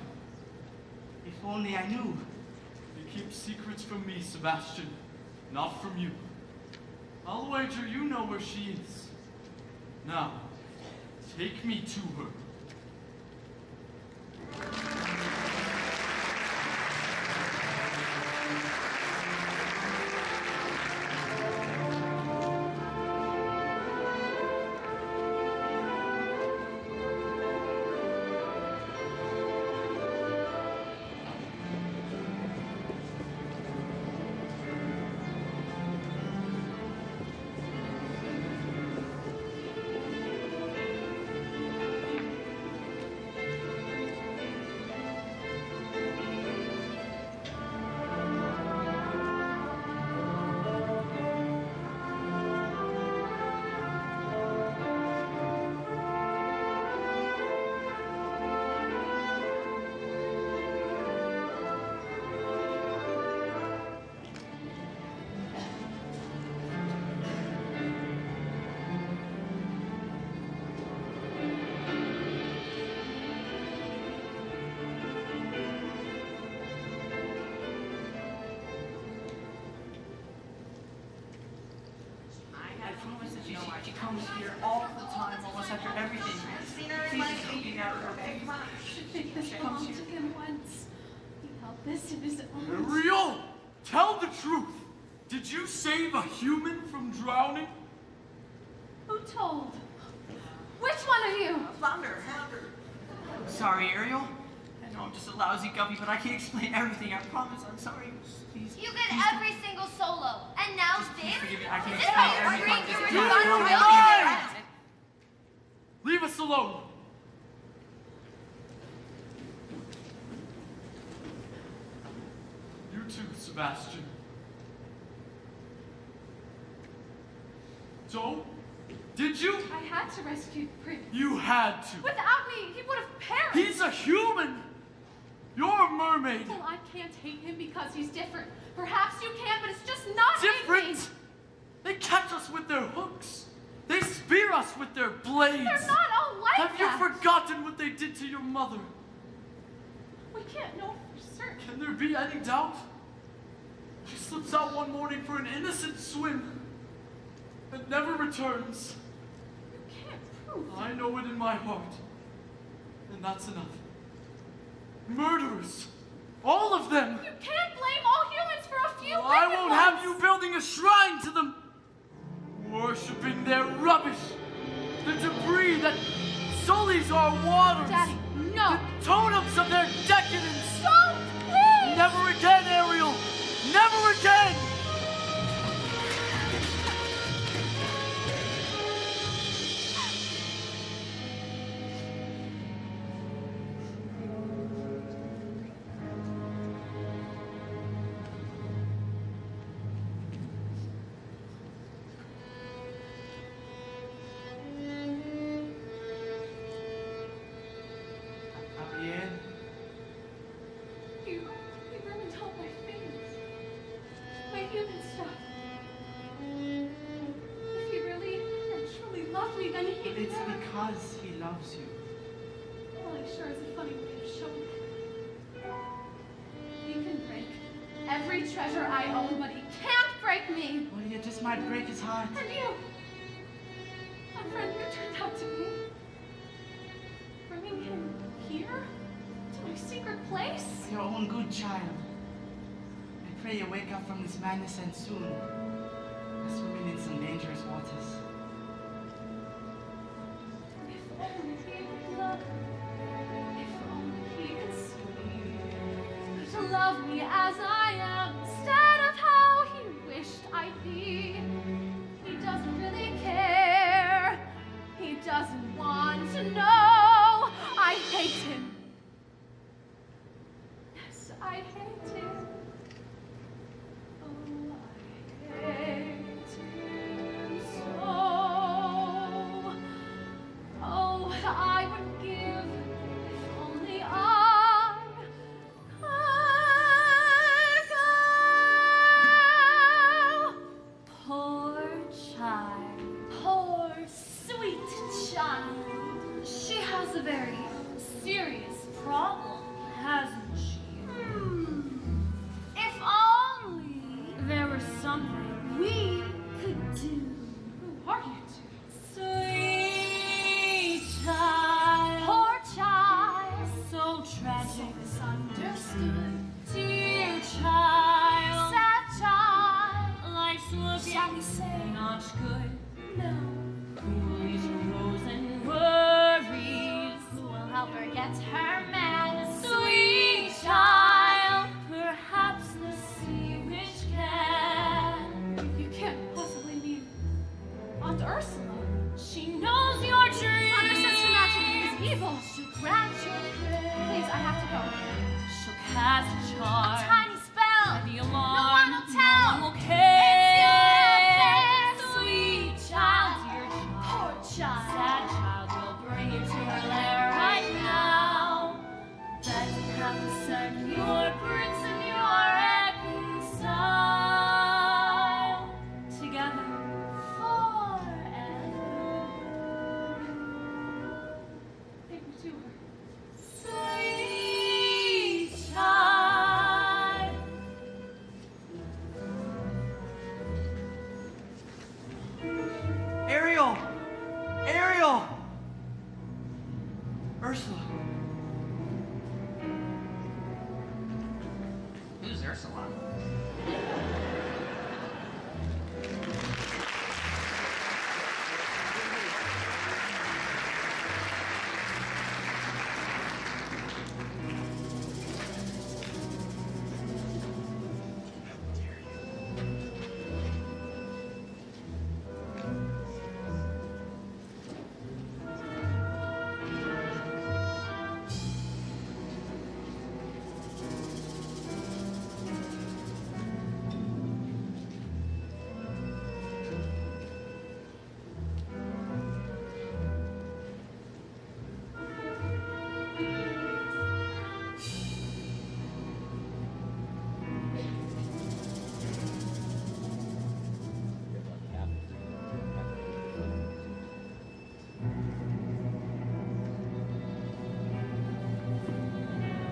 Speaker 5: If only I knew.
Speaker 6: You keep secrets from me, Sebastian, not from you. I'll wager you know where she is. Now, take me to her.
Speaker 5: She comes here all the time, almost after everything. Please just looking at her.
Speaker 7: Should think this belonged to him once. He held this in his arms.
Speaker 6: Ariel, tell the truth. Did you save a human from drowning?
Speaker 7: Who told? Which one of you?
Speaker 5: Flounder. Sorry, Ariel. I know I'm just a lousy guppy, but I can't explain everything. I promise. I'm sorry. Please.
Speaker 9: You get every single solo, and now this?
Speaker 5: Forgive me. I can't
Speaker 9: This
Speaker 5: explain
Speaker 9: is
Speaker 5: everything.
Speaker 9: bring
Speaker 5: Just
Speaker 9: your
Speaker 5: do it.
Speaker 9: responsibility.
Speaker 6: Leave us alone. You too, Sebastian. So, did you?
Speaker 7: I had to rescue the prince.
Speaker 6: You had to.
Speaker 7: Without me, he would have perished.
Speaker 6: He's a human. You're a mermaid.
Speaker 7: Well, I can't hate him because he's different. Perhaps you can, but it's just not
Speaker 6: Different?
Speaker 7: hate me.
Speaker 6: They catch us with their hooks. They spear us with their blades.
Speaker 7: They're not all like
Speaker 6: Have
Speaker 7: that.
Speaker 6: you forgotten what they did to your mother?
Speaker 7: We can't know for certain.
Speaker 6: Can there be any doubt? She slips out one morning for an innocent swim and never returns.
Speaker 7: You can't prove it.
Speaker 6: I know it in my heart, and that's enough. Murderers, all of them.
Speaker 7: You can't blame all humans for a few
Speaker 6: I
Speaker 7: wicked
Speaker 6: won't
Speaker 7: ones.
Speaker 6: have you building a shrine to them, worshipping their rubbish, the debris that sullies our waters,
Speaker 7: Daddy, no.
Speaker 6: the totems of their decadence.
Speaker 7: Don't, please.
Speaker 6: Never again, Ariel. Never again.
Speaker 7: You ruined all my things. My loves me, then he...
Speaker 5: It's because he loves you.
Speaker 7: Well, it sure is a funny way of showing it. He can break every treasure I own, but he can't break me.
Speaker 5: Well, you just might break his heart.
Speaker 7: And you, a friend you turned out to be, bringing him here to my secret place.
Speaker 5: For your own good, child. I pray you wake up from this madness and soon. You're swimming in some dangerous waters.
Speaker 7: If only he would love me. If only he could see to love me as I am instead of how he wished I'd be. He doesn't really care. He doesn't want to know. I hate him. Yes, I hate him. Oh, I hate him so. Oh, what I would give if only I could go. Poor child. Poor, sweet child. She has a very serious problem, hasn't she? If only there was something we could do. Who are you two? Sweet child. Poor child. So tragic. So misunderstood. Dear child. Sad child. Life's looking, shall we say, not good. No. Who is rose and worries? Who will help her get her man? Sweet child. Perhaps the sea witch can. You can't possibly mean Aunt Ursula. She knows your dreams. Mother says her magic is evil. She'll grant your prayer. Please, I have to go. She'll cast a charm. A tiny spell. And the alarm. No one will tell. No one will care. It's your affair. Sweet child. Dear child. Poor child. Sad child will bring you to her lair right now. That you have to send your prince and your exile together forever. Take me to her. Sweet child.
Speaker 6: Ariel! Ariel! Ursula.
Speaker 4: Who's Ursula?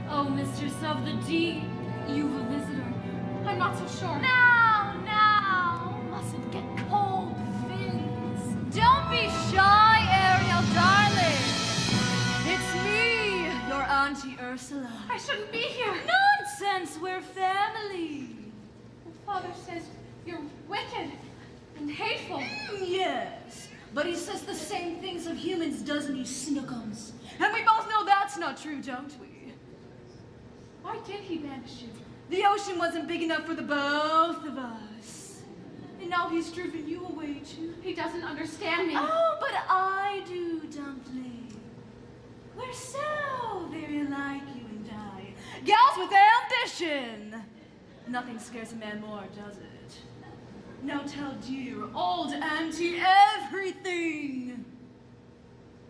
Speaker 7: Oh, mistress of the deep, you've a visitor. I'm not so sure. Now, mustn't get cold feelings. Don't be shy, Ariel, darling. It's me, your Auntie Ursula. I shouldn't be here. Nonsense, we're family. Father says you're wicked and hateful.
Speaker 10: Yes, but he says the same things of humans, doesn't he, Snookums? And we both know that's not true, don't we?
Speaker 7: Why did he banish you?
Speaker 10: The ocean wasn't big enough for the both of us. And now he's driven you away, too.
Speaker 7: He doesn't understand me.
Speaker 10: Oh, but I do, Dumpling. We're so very like you and I. Gals with ambition! Nothing scares a man more, does it? Now tell dear old Auntie everything.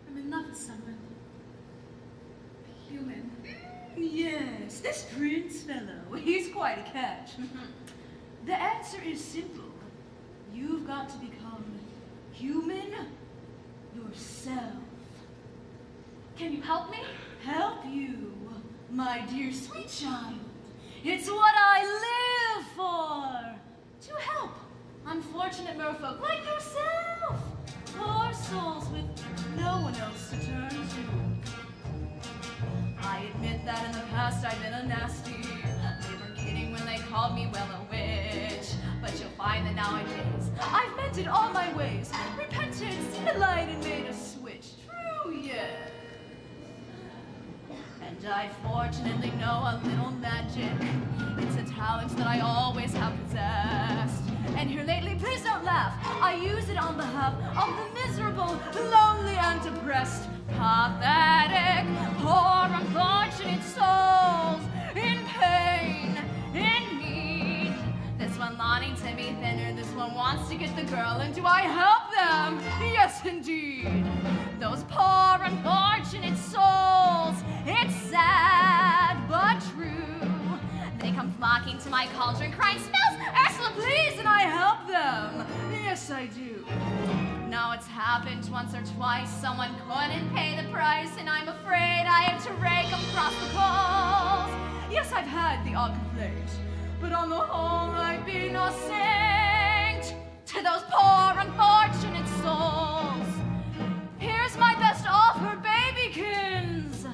Speaker 7: I'm in love with someone. A human.
Speaker 10: Yes, this prince fellow, he's quite a catch. The answer is simple. You've got to become human yourself.
Speaker 7: Can you help me?
Speaker 10: Help you, my dear sweet child. It's what I live for. To help unfortunate merfolk like yourself. Poor souls with no one else to turn to. I admit that in the past I've been a nasty. They were kidding when they called me, well, a witch. But you'll find that nowadays I've mended all my ways, repented, seen the light, and made a switch. True, yes. And I fortunately know a little magic. It's a talent that I always have possessed. And here lately, please don't laugh. I use it on behalf of the miserable, lonely, and depressed. Pathetic, poor, unfortunate souls in pain, in need. This one longing to be thinner, this one wants to get the girl, and do I help them? Yes, indeed. Those poor, unfortunate souls, it's sad but true. They come flocking to my cauldron, crying, "Smells, Ursula, please," and I help them. Yes, I do. Now it's happened once or twice, someone couldn't pay the price, and I'm afraid I have to rake them across the coals. Yes, I've had the odd complaint, but on the whole I've been a saint to those poor unfortunate souls. Here's my best offer, babykins.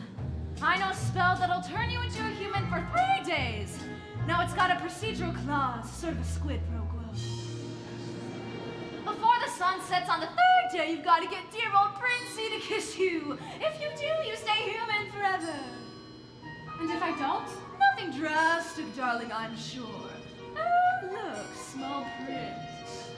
Speaker 10: I know a spell that'll turn you into a human for 3 days. Now it's got a procedural clause, sort of a squid pro quo. Before the sun sets on the 3rd day, you've got to get dear old Princey to kiss you. If you do, you stay human forever.
Speaker 7: And if I don't?
Speaker 10: Nothing drastic, darling, I'm sure. Oh, look, small prince.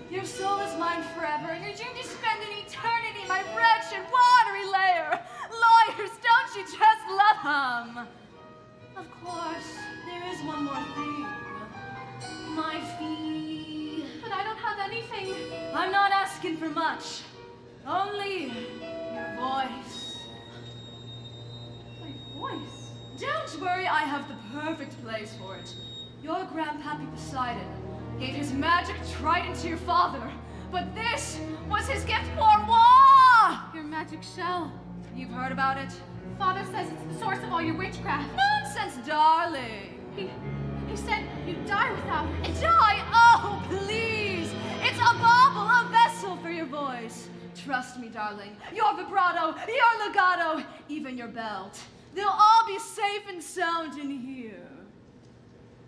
Speaker 10: Your soul is mine forever, and you're doomed to spend an eternity in my wretched, watery lair. Lawyers, don't you just love 'em? Of course, there is one more thing. My fee.
Speaker 7: But I don't have anything.
Speaker 10: I'm not asking for much. Only your voice.
Speaker 7: My voice?
Speaker 10: Don't worry, I have the perfect place for it. Your grandpappy Poseidon gave his magic trident to your father, but this was his gift pour moi!
Speaker 7: Your magic shell.
Speaker 10: You've heard about it?
Speaker 7: Father says it's the source of all your witchcraft.
Speaker 10: Nonsense, darling.
Speaker 7: He said you'd die without it.
Speaker 10: Die? Oh, please! It's a bauble, a vessel for your voice. Trust me, darling. Your vibrato, your legato, even your belt. They'll all be safe and sound in here.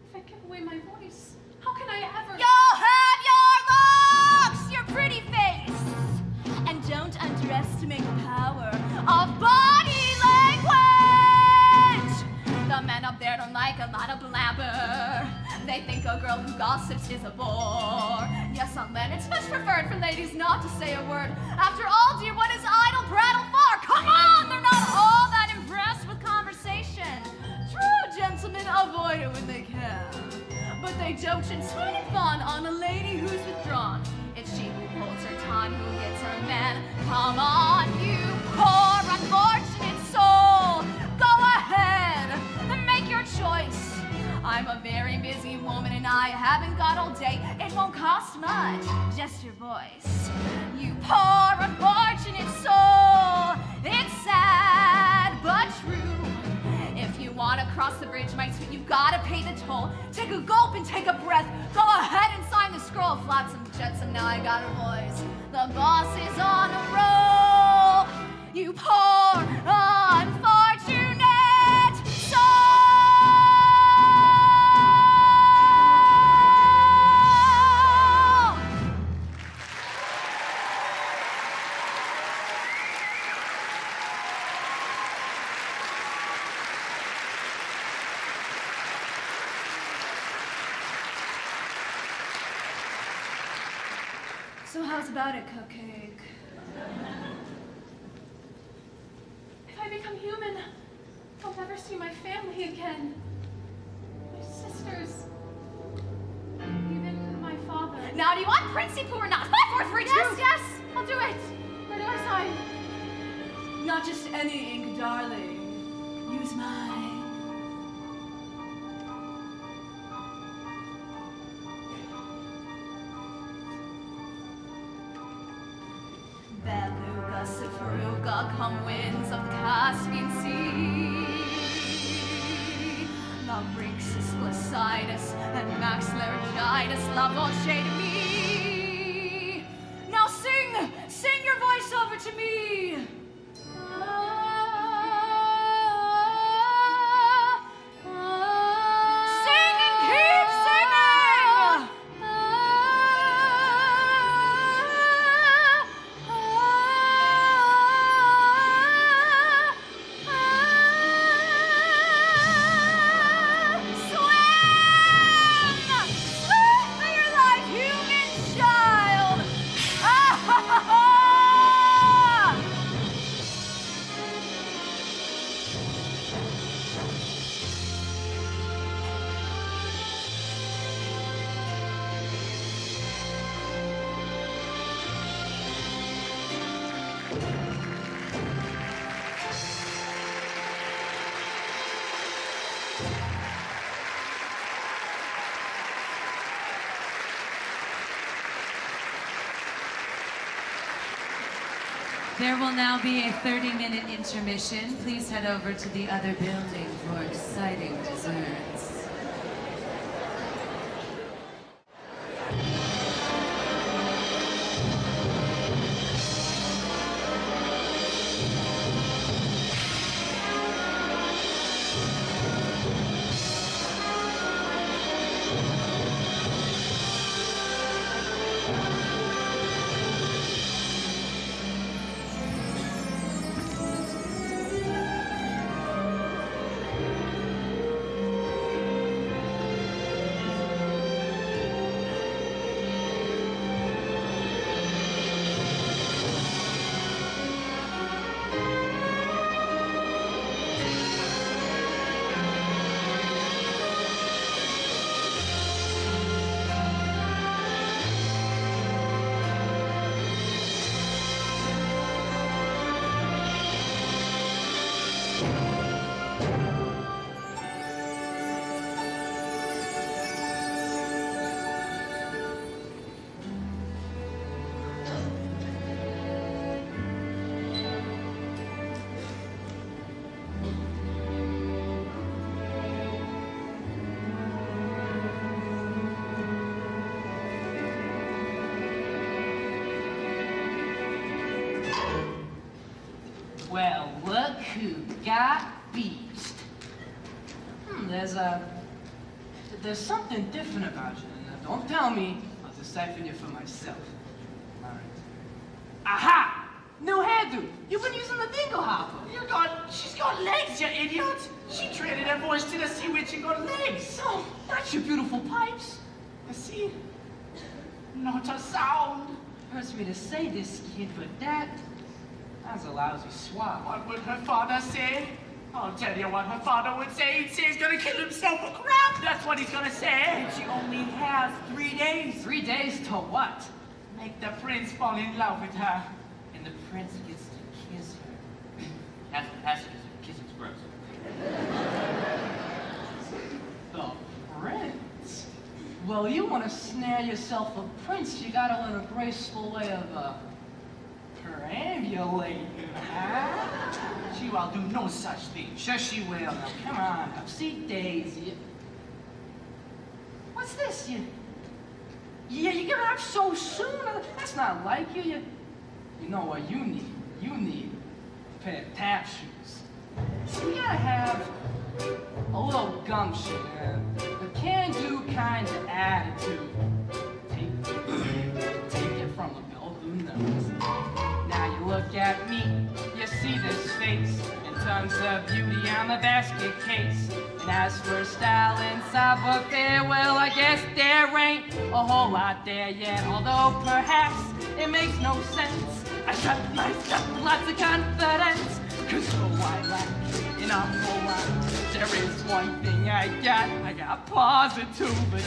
Speaker 7: If I give away my voice, how can I ever...
Speaker 10: You'll have your looks, your pretty face. And don't underestimate the power of body language. The men up there don't like a lot of blabber. They think a girl who gossips is a bore. Yes, on land, it's much preferred for ladies not to say a word. After all, dear, what is idle prattle for? Come on, they're not all that impressed with conversation. True gentlemen avoid it when they can. But they dote and sweet and fun on a lady who's withdrawn. It's she who holds her tongue, who gets her man. Come on, you poor unfortunate soul. Go ahead and make your choice. I'm a very busy woman and I haven't got all day. It won't cost much, just your voice. You poor unfortunate soul. It's sad but true. If you want to cross the bridge, my sweet, you've got to pay the toll. Take a gulp and take a breath. Go ahead and sign the scroll. Flotsam, jetsam, now I got a voice. The boss is on a roll. You poor unfortunate soul. So how's about it, Cupcake?
Speaker 7: If I become human, I'll never see my family again. My sisters. Even my father.
Speaker 10: Now, do you want Princey Poo or not? 5, 4, 3, 2.
Speaker 7: Yes, I'll do it. Where do I sign?
Speaker 10: Not just any ink, darling. Use mine. Babu,
Speaker 8: Safaruga come winds of the Caspian Sea. La Rixus Glacidus and Max Laryngitis, La Voce to me. Now sing your voice over to me. Sing and keep singing. Swim for your life, human child.
Speaker 11: There will now be a 30-minute intermission. Please head over to the other building for exciting desserts.
Speaker 4: Well, look who got beached. There's something different about you. Now, don't tell me. I'll decipher you for myself. All right. Aha! New hairdo. You've been using the dingle hopper.
Speaker 5: She's got legs, you idiot. She traded her voice to the sea witch and got legs.
Speaker 4: Oh, that's your beautiful pipes.
Speaker 5: You see? Not a sound.
Speaker 4: Hurts me to say this, kid, but that's a lousy swab.
Speaker 5: What would her father say? I'll tell you what her father would say. He'd say he's gonna kill himself for crap. That's what he's gonna say.
Speaker 4: And she only has 3 days. 3 days to what?
Speaker 5: Make the prince fall in love with her.
Speaker 4: And the prince gets to kiss her.
Speaker 2: Has to kiss his gross.
Speaker 4: The prince? Well, you want to snare yourself a prince, you gotta learn a graceful way of, perambulating, huh?
Speaker 5: She will do no such thing.
Speaker 4: Sure she will. Now, come on. Now, see Daisy. What's this? You get up so soon? That's not like you. You know what you need? You need a pair of tap shoes. You gotta have a little gumption, a can-do kind of attitude. Take it from a girl who knows. Now you look at me, you see this face. In terms of beauty, I'm a basket case. And as for style and savoir-faire, well, I guess there ain't a whole lot there yet. Although perhaps it makes no sense. I got nice, got lots of confidence. Cause though I lack in a whole lot, there is one thing I got positivity.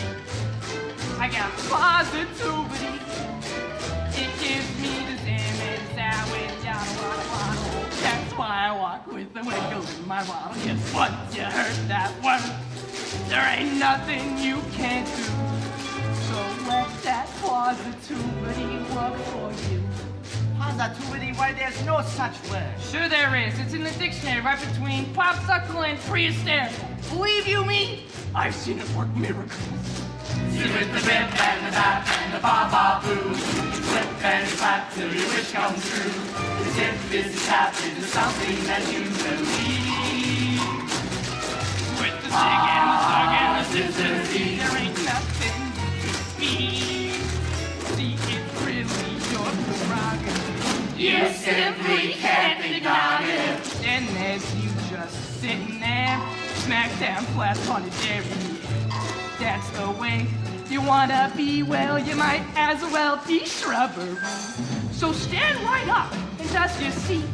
Speaker 4: I got positivity. It gives me the damage that which I want. That's why I walk with the wiggle in my bottle. Yes, once you heard that word, there ain't nothing you can't do. So let that positivity work for you.
Speaker 5: positivity? Why, there's no such word.
Speaker 3: Sure there is. It's in the dictionary right between popsicle and pre-hysterical. Believe you me? I've seen it work miracles.
Speaker 2: Sit with the bip and the bap and the ba-ba-boo. Flip and clap till your wish comes true. The tip is the tap into something that you believe.
Speaker 3: With the zig and the zug and the
Speaker 2: scissors,
Speaker 3: there ain't nothing me. See, it's really your prerogative.
Speaker 2: You simply can't think on it.
Speaker 3: And there's you just sitting there, smack down flat on a dairy. That's the way you wanna be. Well, you might as well be shrubbery. So stand right up and dust your seat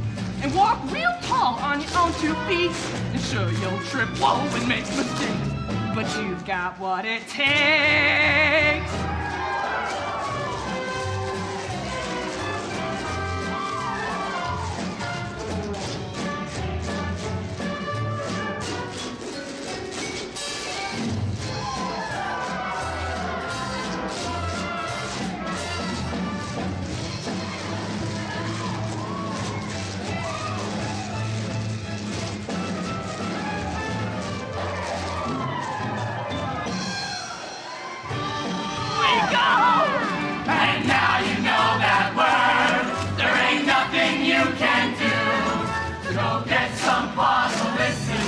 Speaker 3: and walk real tall on your own 2 feet. And sure, you'll trip, whoa, and make mistakes, but you've got what it takes.
Speaker 2: And now you know that word. There ain't nothing you can do. So go get some listen.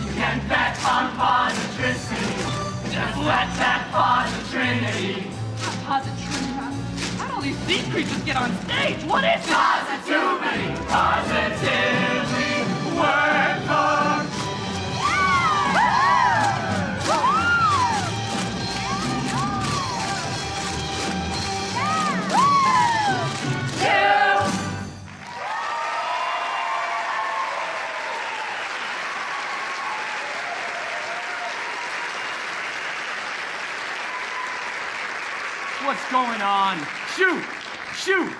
Speaker 2: You can bet on positricity. Just let that positrinity.
Speaker 3: How do all these sea creatures get on stage? What is it?
Speaker 2: Positivity. Positively. Word book.
Speaker 3: What's going on? Shoot! Shoot!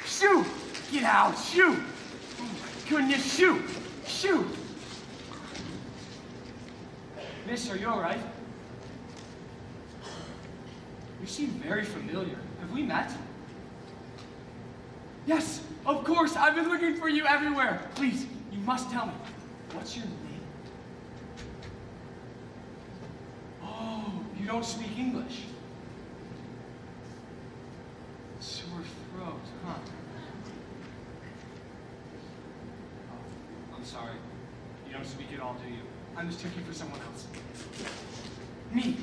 Speaker 3: Shoot! Get out! Shoot! Oh my goodness, shoot! Shoot! Miss, are you alright? You seem very familiar. Have we met? Yes, of course! I've been looking for you everywhere! Please, you must tell me. What's your name? Oh, you don't speak English. Sore throat, huh? Oh, I'm sorry. You don't speak at all, do you? I mistook you for someone else. Me.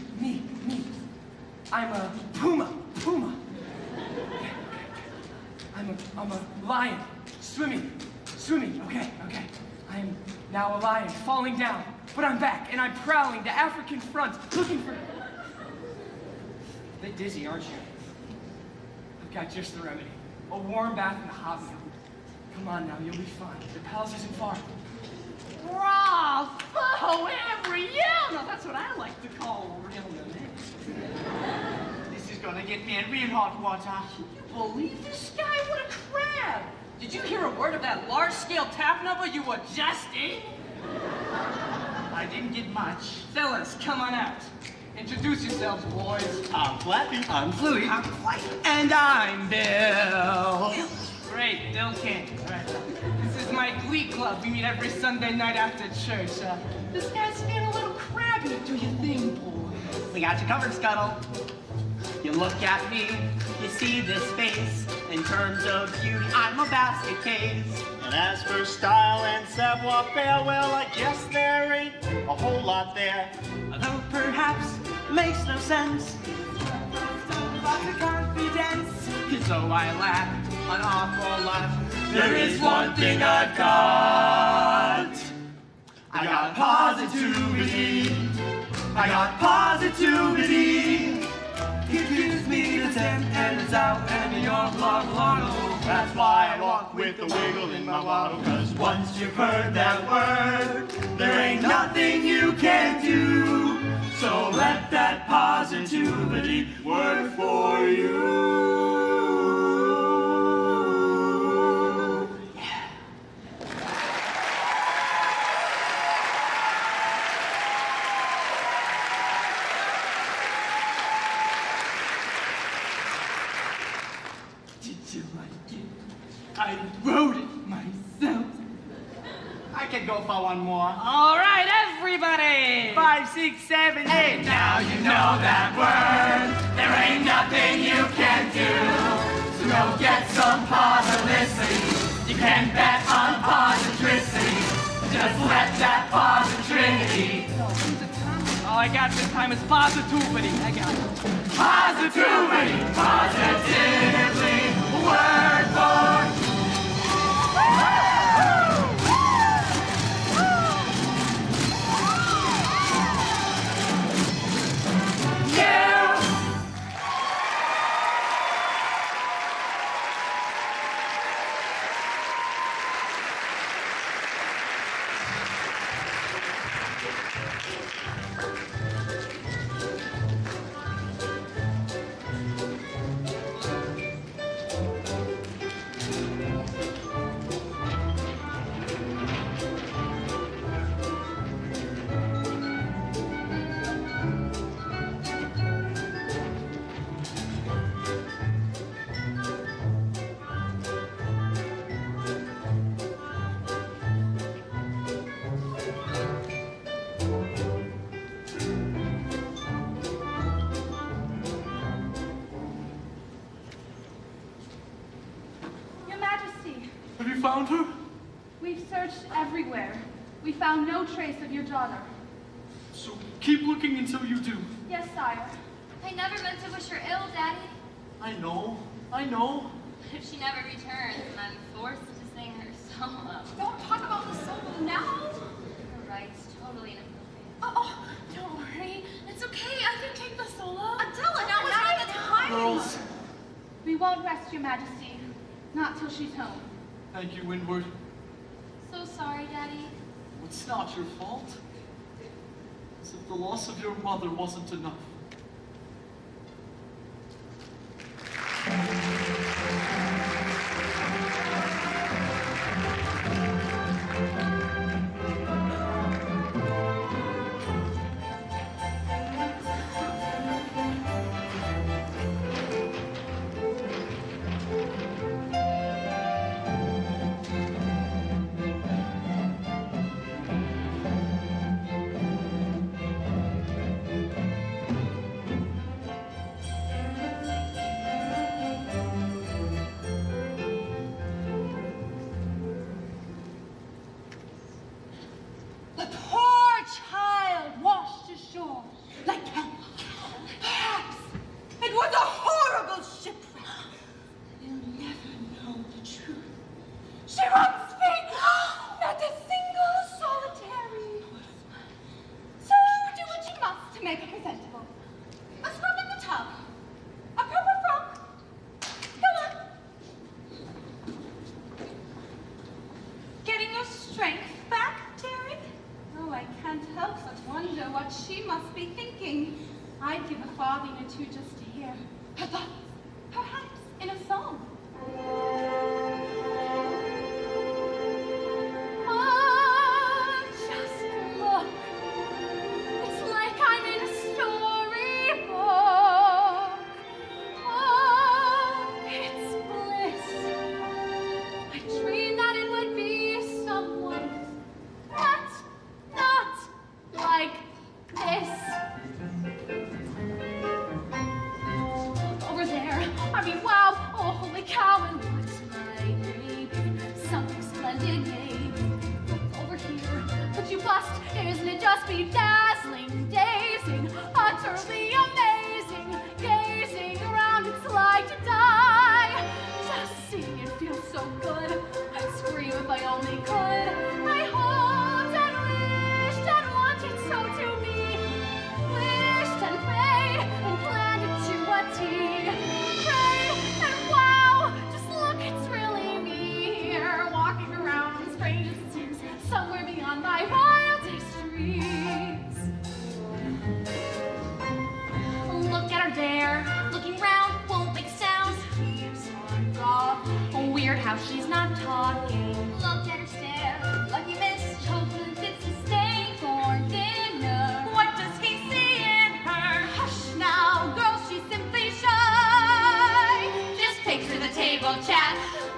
Speaker 3: I'm a puma. I'm a lion. Swimming. Okay. I am now a lion, falling down. But I'm back, and I'm prowling the African front, looking for... A bit dizzy, aren't you? I've got just the remedy. A warm bath and a hot meal. Come on now, you'll be fine. The palace isn't far. Bravo, Embryo! That's what I like to call a real man.
Speaker 5: This is gonna get me in real hot water.
Speaker 3: Can you believe this guy? What a crab! Did you hear a word of that large-scale tap number you were just in?
Speaker 5: I didn't get much.
Speaker 3: Fellas, come on out. Introduce yourselves, boys.
Speaker 5: I'm Flappy.
Speaker 3: I'm Bluey. I'm White. And I'm Bill. Great, Bill King. All right. This is my glee club. We meet every Sunday night after church. This guy's feeling a little crabby. Do your thing, boy.
Speaker 5: We got you covered, Scuttle. You look at me, you see this face. In terms of beauty, I'm a basket case.
Speaker 12: And as for style and savoir-faire, well, I guess there ain't a whole lot there.
Speaker 5: Although perhaps makes no sense. Lots of confidence. So I laugh an awful lot.
Speaker 2: There is one thing I've got.
Speaker 5: I got positivity. I got positivity. You gives me the 10 and it's out and you're blah.
Speaker 12: That's why I walk with a wiggle in my waddle. Cause once you've heard that word, there ain't nothing you can do. So let that positivity work for you.
Speaker 3: Did you like it?
Speaker 5: I wrote it myself. I can go for one more.
Speaker 4: All right, everybody!
Speaker 5: 5, 6, 7, 8.
Speaker 12: Now you know that word. There ain't nothing you can do. So go get some positivity. You can bet on positricity. Just let that positivity.
Speaker 4: Oh, I got this time. It's positivity. I got it.
Speaker 12: Positivity. Positively. Word for
Speaker 6: Found her?
Speaker 9: We've searched everywhere. We found no trace of your daughter.
Speaker 6: So keep looking until you do.
Speaker 9: Yes, sire.
Speaker 13: I never meant to wish her ill, Daddy.
Speaker 6: I know.
Speaker 13: If she never returns, and I'm forced to sing her solo.
Speaker 9: Don't talk about the solo now.
Speaker 13: You're right, it's totally inappropriate.
Speaker 9: Oh, don't worry. It's okay. I can take the solo.
Speaker 10: Adela, now is not the time.
Speaker 6: Girls.
Speaker 9: We won't rest, Your Majesty. Not till she's home.
Speaker 6: Thank you, Windward.
Speaker 13: So sorry, Daddy.
Speaker 6: It's not your fault. As if the loss of your mother wasn't enough.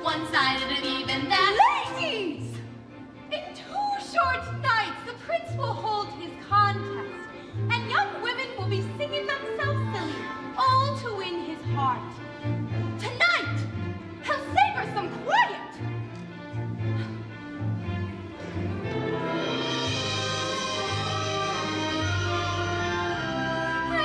Speaker 8: one-sided and even then.
Speaker 9: Ladies! In 2 short nights, the prince will hold his contest, and young women will be singing themselves silly, all to win his heart. Tonight, he'll savor some quiet.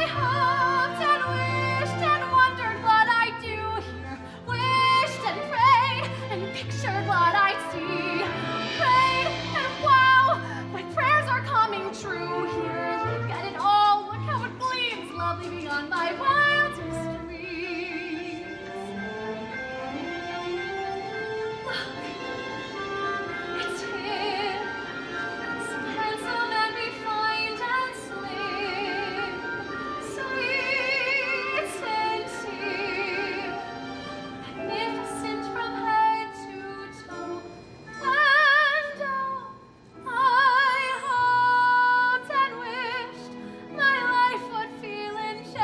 Speaker 9: I hoped and wished and wondered what I'd do here, wished and prayed and pictured what I'd see. Prayed and wow, my prayers are coming true here. Look at it all, look how it gleams, lovely beyond my wildest dreams. Look, it's him, so handsome and refined and slim, sweet, sincere, magnificent from head to toe. And oh, I hoped and wished my life would feel enchanted.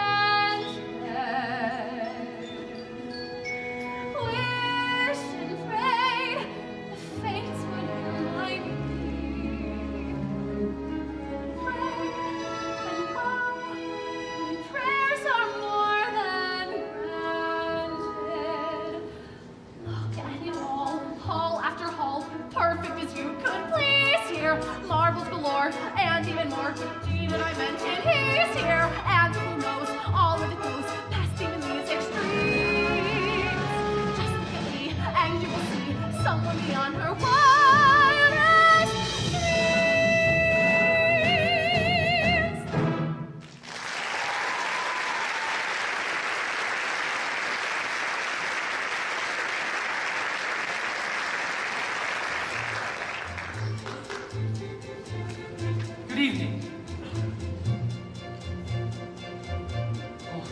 Speaker 9: Wished and prayed the fates would remind me. Prayed and wow, my prayers are more than granted. Look at it all, hall after hall, perfect as you could please here. Marbles galore, and even more. Gee, did I mention he's here? And who knows, all of it goes past even these extremes. Just look at me, and you will see someone beyond her wildest dreams.
Speaker 3: Good evening. Oh,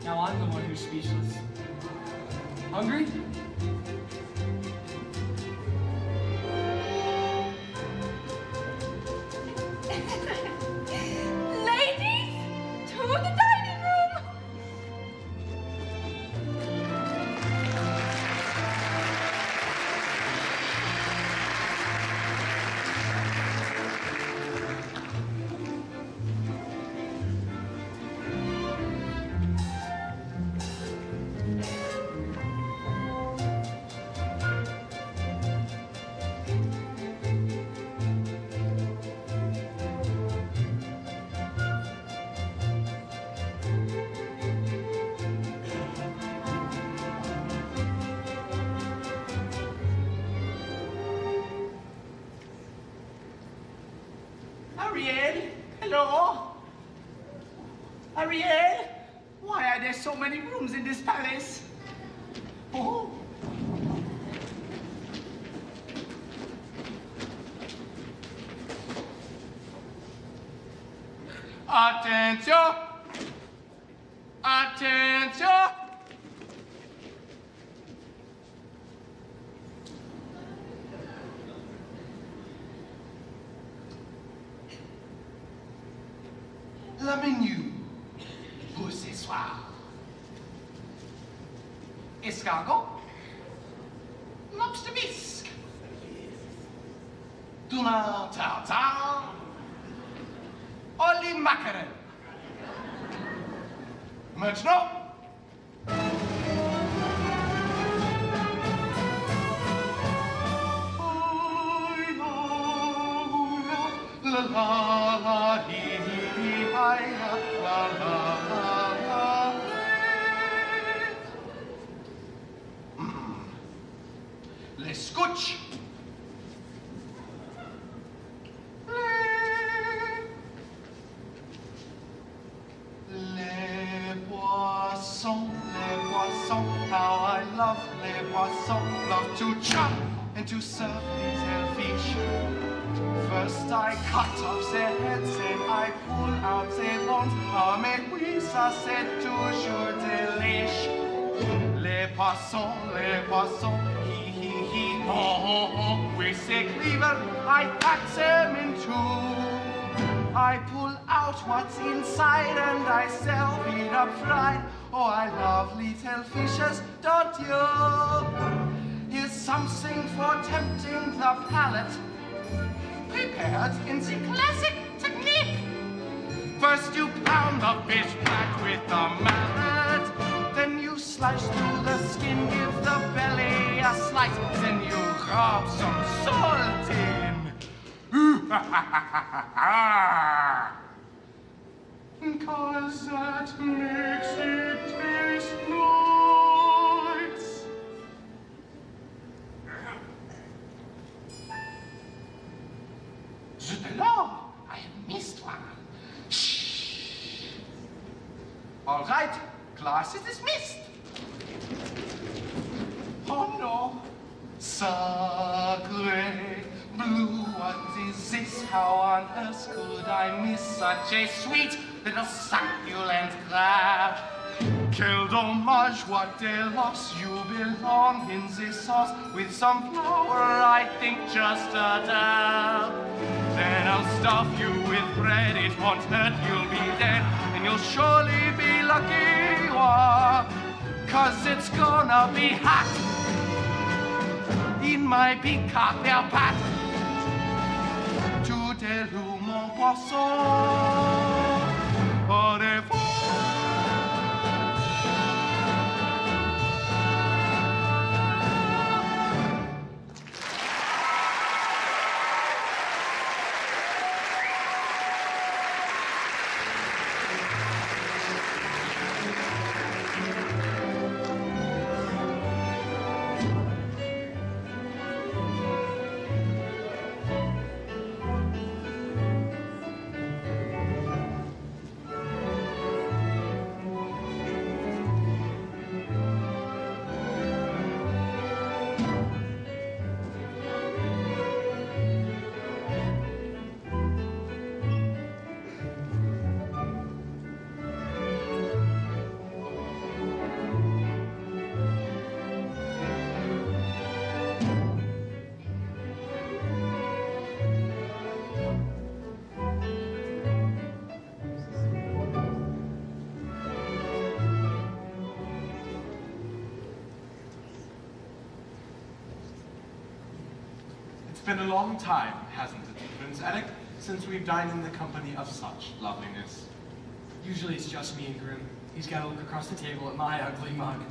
Speaker 3: now I'm the one who's speechless. Hungry?
Speaker 9: Ladies, to the dining room.
Speaker 5: Ariel? Hello? Ariel? Why are there so many rooms in this palace? Oh.
Speaker 1: Attention! Attention!
Speaker 14: Le menu pour ce soir. Escargot, lobster bisque, tuna tartare, olive mackerel. Maintenant, la la la hi hi hi la la la la. Les scotch. Les poissons, how I love les poissons, love to chop and to serve little fish. First I cut off their heads and I pull out their bones. Ah, mais oui, ça c'est toujours delish. Les poissons, hi hi hi, ho ho ho. With the cleaver I cut them in two. I pull out what's inside and I serve it up fried. Oh, I love little fishes, don't you? tempting the palate, prepared in the classic technique. First you pound the fish flat with the mallet, then you slice through the skin, give the belly a slice, then you rub some salt in. Cause that makes it taste nice. Zut alors, I have missed one. Shh. All right, class is dismissed. Oh no. Sacre blue, what is this? How on earth could I miss such a sweet little succulent crab? Quel dommage, what a loss. You belong in this sauce with some flour, I think just a dab. Then I'll stuff you with bread, it won't hurt, you'll be dead, and you'll surely be lucky, cause it's gonna be hot in my big cocktail pot. Toodaloo, mon poisson, au revoir.
Speaker 1: It's been a long time, hasn't it, Prince Eric, since we've dined in the company of such loveliness.
Speaker 3: Usually it's just me and Grim. He's got to look across the table at my ugly mug.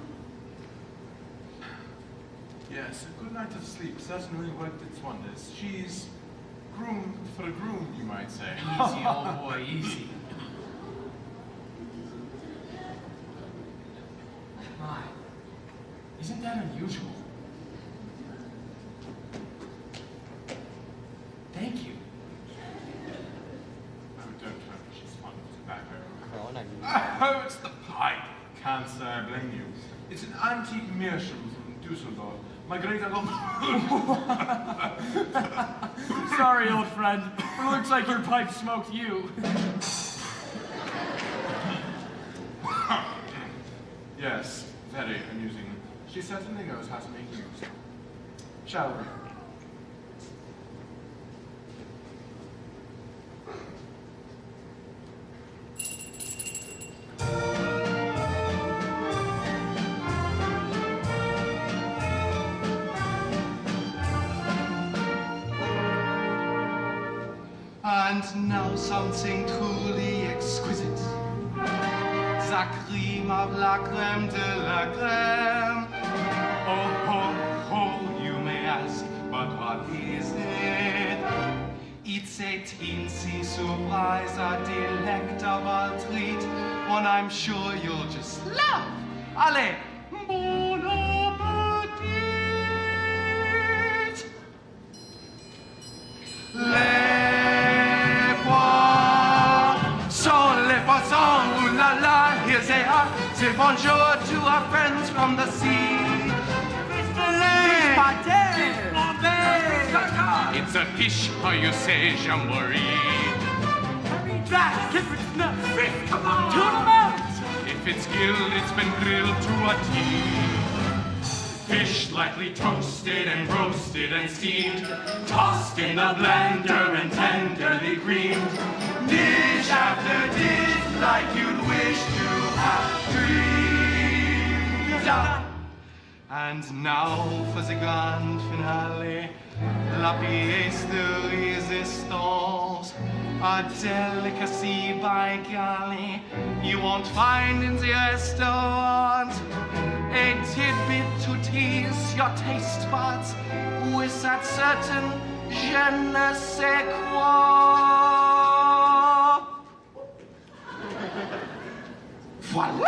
Speaker 1: Yes, a good night of sleep certainly worked its wonders. She's groomed for a groom, you might say.
Speaker 3: Easy, old boy, easy. My, isn't that unusual? Thank you.
Speaker 1: Oh, don't tell me she's fond of tobacco. Oh, it's the pipe. Can't say I blame you. It's an antique meerschaum from Dusseldorf. My great uncle.
Speaker 3: Sorry, old friend. It looks like your pipe smoked you.
Speaker 1: Yes, very amusing. She certainly knows how to make use. Shall we?
Speaker 14: And now something truly exquisite. The cream of la crème de la crème. Oh, ho, ho, you may ask, but what is it? It's a teensy surprise, a delectable treat, one I'm sure you'll just love. Allez, bon appétit! Les poissons, les poissons, ooh la la, here they are. Say bonjour to our friends from the sea.
Speaker 2: It's a fish, how you say, jamboree.
Speaker 3: Back, if it's not fish, come on!
Speaker 2: Tune 'em out! If it's grilled, it's been grilled to a T. Fish lightly toasted and roasted and steamed, tossed in the blender and tenderly creamed. Dish after dish, like you'd wish to have dreamed.
Speaker 14: And now for the grand finale, la pièce de résistance, a delicacy by golly, you won't find in the restaurant. A tidbit to tease your taste buds with that certain je ne sais quoi. Voila!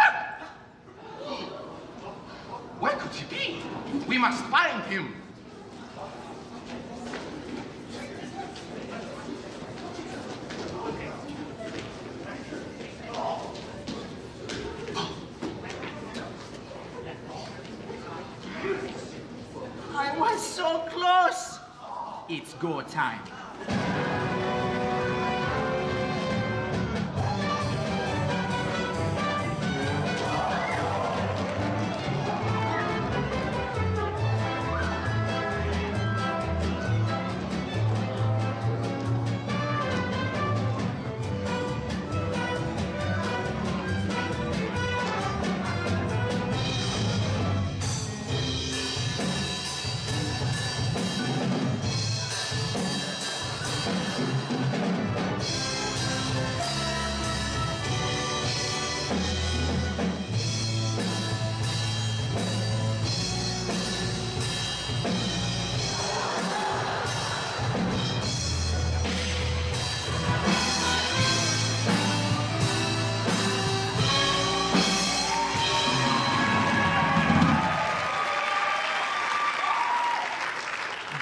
Speaker 14: Where could he be? We must find him.
Speaker 5: I was so close. It's go time.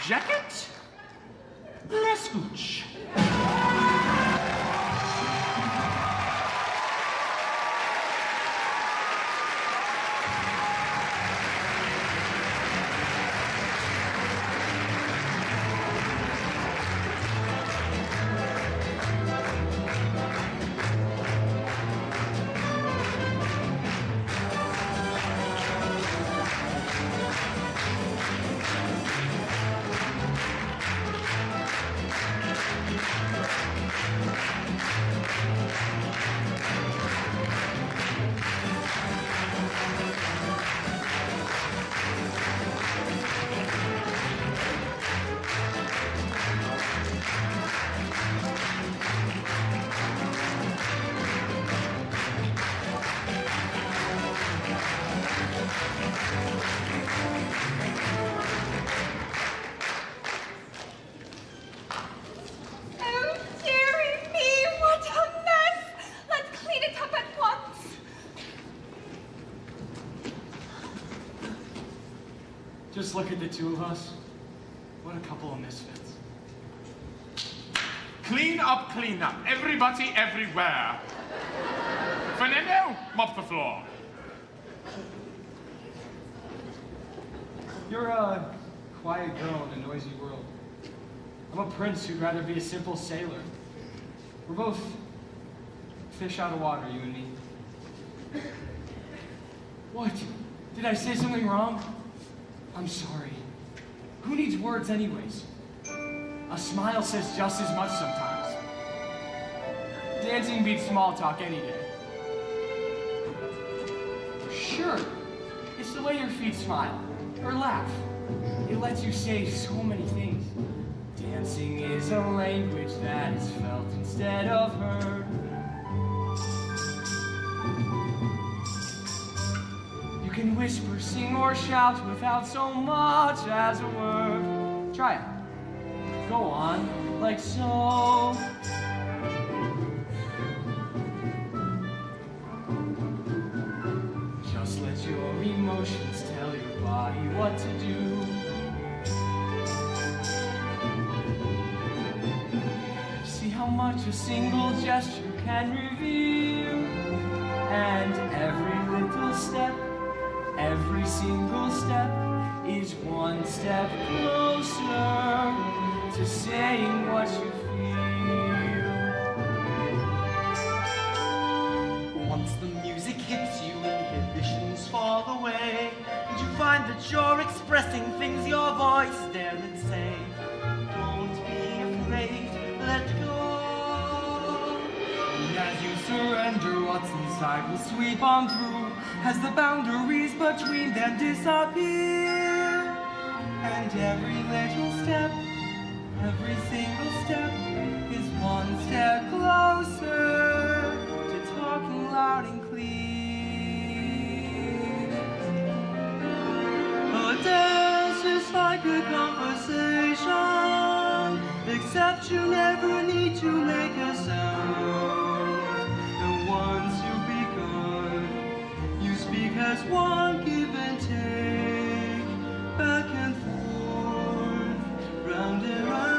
Speaker 5: Jacket? L'escouche.
Speaker 3: Just look at the two of us. What a couple of misfits.
Speaker 1: Clean up, everybody, everywhere. Fernando, mop the floor.
Speaker 3: You're a quiet girl in a noisy world. I'm a prince who'd rather be a simple sailor. We're both fish out of water, you and me. What? Did I say something wrong? I'm sorry. Who needs words anyways? A smile says just as much sometimes. Dancing beats small talk any day. Sure, it's the way your feet smile or laugh. It lets you say so many things. Dancing is a language that is felt instead of heard. You can whisper, sing, or shout without so much as a word. Try it. Go on, like so. Just let your emotions tell your body what to do. See how much a single gesture can reveal. And every little step, every single step is one step closer to saying what you feel.
Speaker 12: Once the music hits you, inhibitions fall away, and you find that you're expressing things your voice daren't say. Don't be afraid, let go.
Speaker 3: And as you surrender, what's inside will sweep on through, as the boundaries between them disappear. And every little step, every single step is one step closer to talking loud and clear. A dance is like a conversation, except you never need to make a sound. And once you've begun, you speak as one, give and take, back and forth, round and round.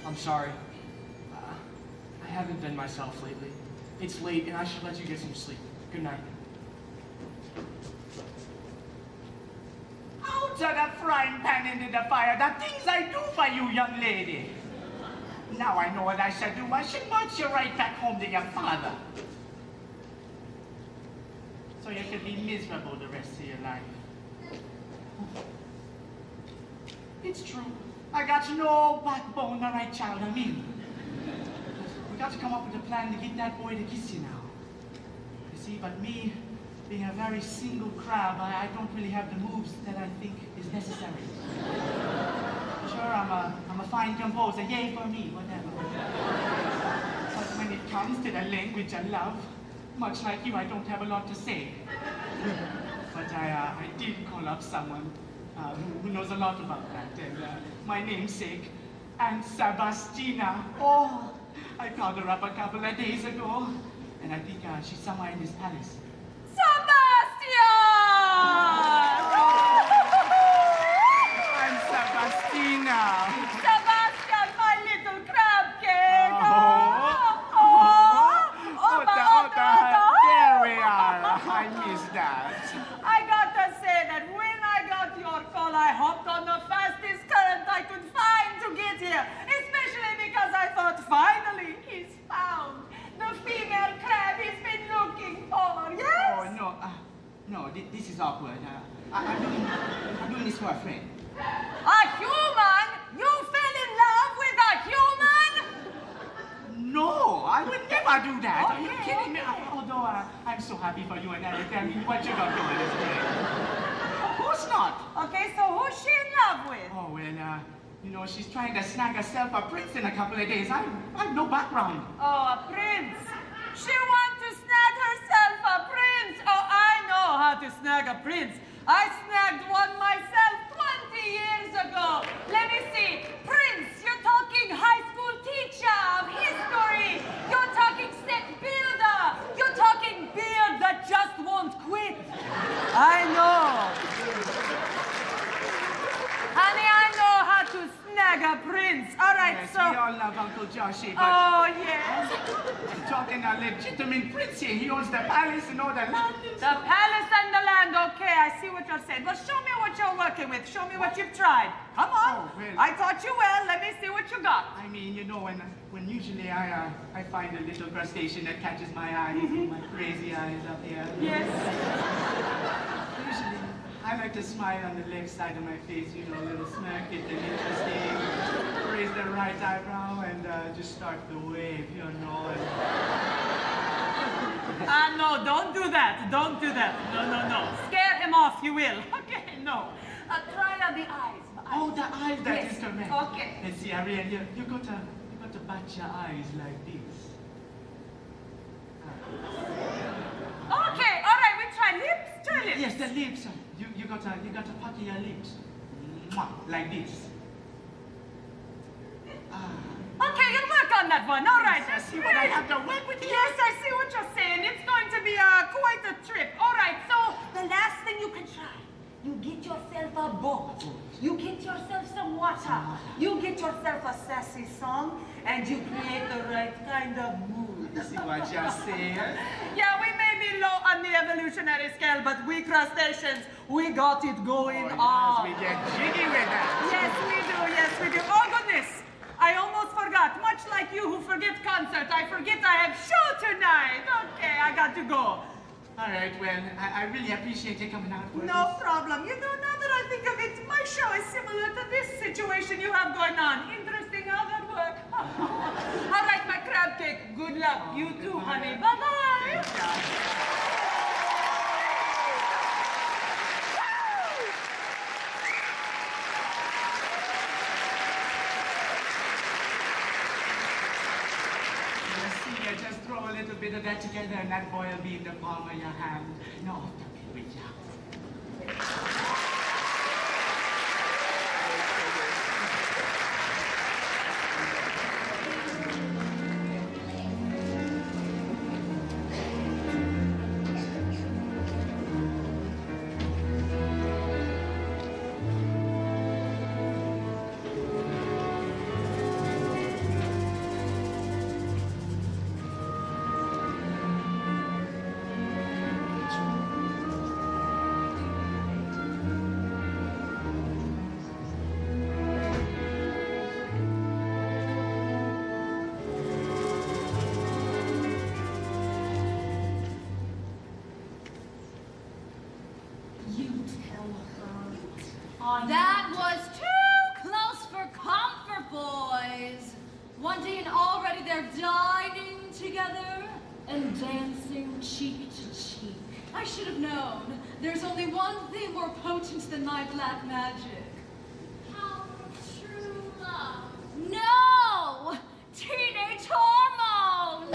Speaker 5: I'm sorry. I haven't been myself lately. It's late, and I should let you get some sleep. Good night. Out of the frying pan into the fire, the things I do for you, young lady. Now I know what I should do. I should march you right back home to your father. So you can be miserable the rest of your life. It's true. I got no backbone, all right, child, I mean. We got to come up with a plan to get that boy to kiss you now. You see, but me, being a very single crab, I don't really have the moves that I think is necessary. Sure, I'm a fine composer, yay for me, whatever. But when it comes to the language I love, much like you, I don't have a lot to say. But I did call up someone who knows a lot about that, and my namesake, Aunt Sebastina. Oh, I called her up a couple of days ago, and I think she's somewhere in this palace. Aunt Sebastina!
Speaker 15: Sebastian, my little crab cake!
Speaker 5: There we are. I missed that.
Speaker 15: I got to say that when I got your call, I hopped on the fastest current I could find to get here, especially because I thought finally he's found the female crab he's been looking for, yes?
Speaker 5: Oh, no, no, this is awkward. I'm doing this for a friend.
Speaker 15: A human? You fell in love with a human?
Speaker 5: No, I would never do that.
Speaker 15: Okay,
Speaker 5: Are you kidding me? Although I I'm so happy for you and Eric. I mean, what you got going is great. Of course not.
Speaker 15: Okay, so who's she in love with?
Speaker 5: Oh, well, you know, she's trying to snag herself a prince in a couple of days. I've no background.
Speaker 15: Oh, a prince. She wants to snag herself a prince. Oh, I know how to snag a prince. I snagged one myself 20 years ago. Let me see. Prince, you're talking high school teacher of history. You're talking set builder. You're talking beard that just won't quit. I know. Honey, I know how to snag a prince. All right,
Speaker 5: yes,
Speaker 15: so...
Speaker 5: we all love Uncle Joshy, but...
Speaker 15: Oh, yes.
Speaker 5: I'm talking a legitimate prince here. He owns the palace and all the land.
Speaker 15: The palace and the land, okay, I see what you're saying. Well, show me what you're working with. Show me what you've tried. Come on.
Speaker 5: Oh, well.
Speaker 15: I taught you well. Let me see what you got.
Speaker 5: I mean, you know, when usually I find a little crustacean that catches my eye, my crazy eyes up here.
Speaker 15: Yes.
Speaker 5: Usually, I like to smile on the left side of my face, you know, a little smirk, get them interesting, raise the right eyebrow, and just start the wave, you know.
Speaker 15: No, don't do that. Don't do that. No. Scare him off, you will. Okay, no. Try on the eyes.
Speaker 5: Oh, the eyes, that
Speaker 15: yes.
Speaker 5: is correct.
Speaker 15: Okay.
Speaker 5: Let's see, Ariel, you got to bat your eyes like this.
Speaker 15: Okay, all right, we try lips. Try lips.
Speaker 5: Yes, the lips. You got to pucker your lips. Mwah, like this.
Speaker 15: Okay, you'll work on that one. All right.
Speaker 5: Yes, I see what I have to work with here.
Speaker 15: Yes, I see what you're saying. It's going to be quite a trip. All right, so the last thing you can try, you get yourself a book. You get yourself some water. You get yourself a sassy song, and you create the right kind of mood.
Speaker 5: See what you're saying?
Speaker 15: Yeah, we may be low on the evolutionary scale, but we crustaceans, we got it going on.
Speaker 5: We get jiggy with that.
Speaker 15: Yes, we do. Yes, we do. Oh, goodness. I almost forgot. Much like you who forget concert, I forget I have show tonight. Okay, I got to go.
Speaker 5: All right, well, I really appreciate you coming out for
Speaker 15: No
Speaker 5: this.
Speaker 15: problem. You know, now that I think of it, my show is similar to this situation you have going on. Interesting how that works. All right, my crab cake. Good luck. You too, honey. Bye-bye.
Speaker 5: Just throw a little bit of that together and that boy will be in the palm of your hand. No, don't be with you.
Speaker 9: That was too close for comfort, boys. One day and already they're dining together and dancing cheek to cheek. I should have known. There's only one thing more potent than my black magic.
Speaker 13: Power of true love.
Speaker 9: No! Teenage hormones!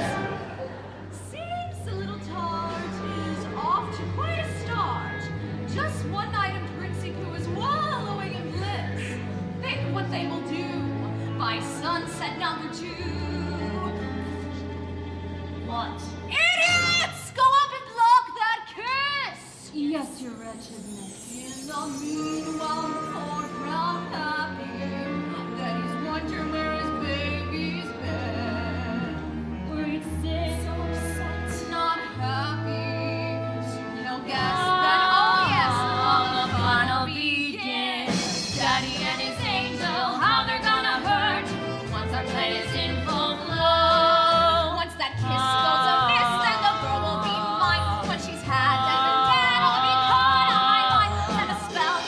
Speaker 9: Seems the little tart is off to quite a start. Just one night in Princey Poo is wallowing in bliss. Think what they will do by sunset number 2. What? Idiots! Go up and block that kiss! Yes, your wretchedness. In the meanwhile, poor brown happy that he's wondering where his baby's been. Worried sick, so upset, not happy. Soon he'll guess that, oh yes, all the fun will begin. Daddy and his angel, how they're gonna hurt once our play is in full flow. Once that kiss goes amiss, then the girl will be mine. When she's had, then the dad will be caught on my mind. And the spell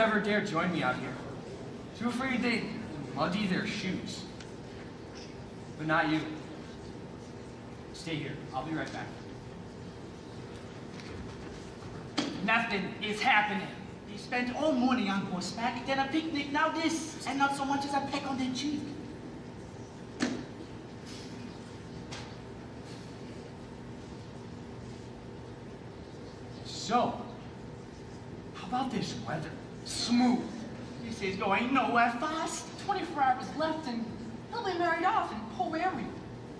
Speaker 3: ever dare join me out here. Too afraid they'd muddy their shoes. But not you. Stay here. I'll be right back.
Speaker 5: Nothing is happening. They spent all morning on horseback, then a picnic, now this, and not so much as a peck on their cheek.
Speaker 3: So, how about this weather? Smooth.
Speaker 5: This is going nowhere fast.
Speaker 3: 24 hours left and he'll be married off in Poe area.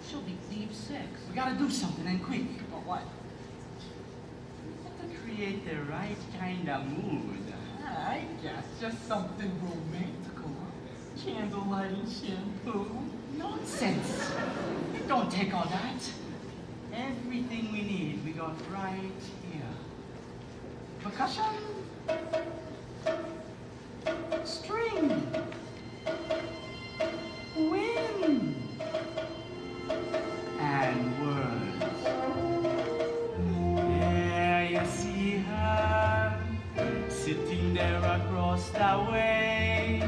Speaker 5: She'll be deep 6. We gotta do something and quick.
Speaker 3: But what?
Speaker 5: Create the right kind of mood.
Speaker 3: I guess just something romantical. Candlelight and shampoo.
Speaker 5: Nonsense. It don't take all that. Everything we need, we got right here. Percussion. String. Wind. And words. There you see her, sitting there across the way.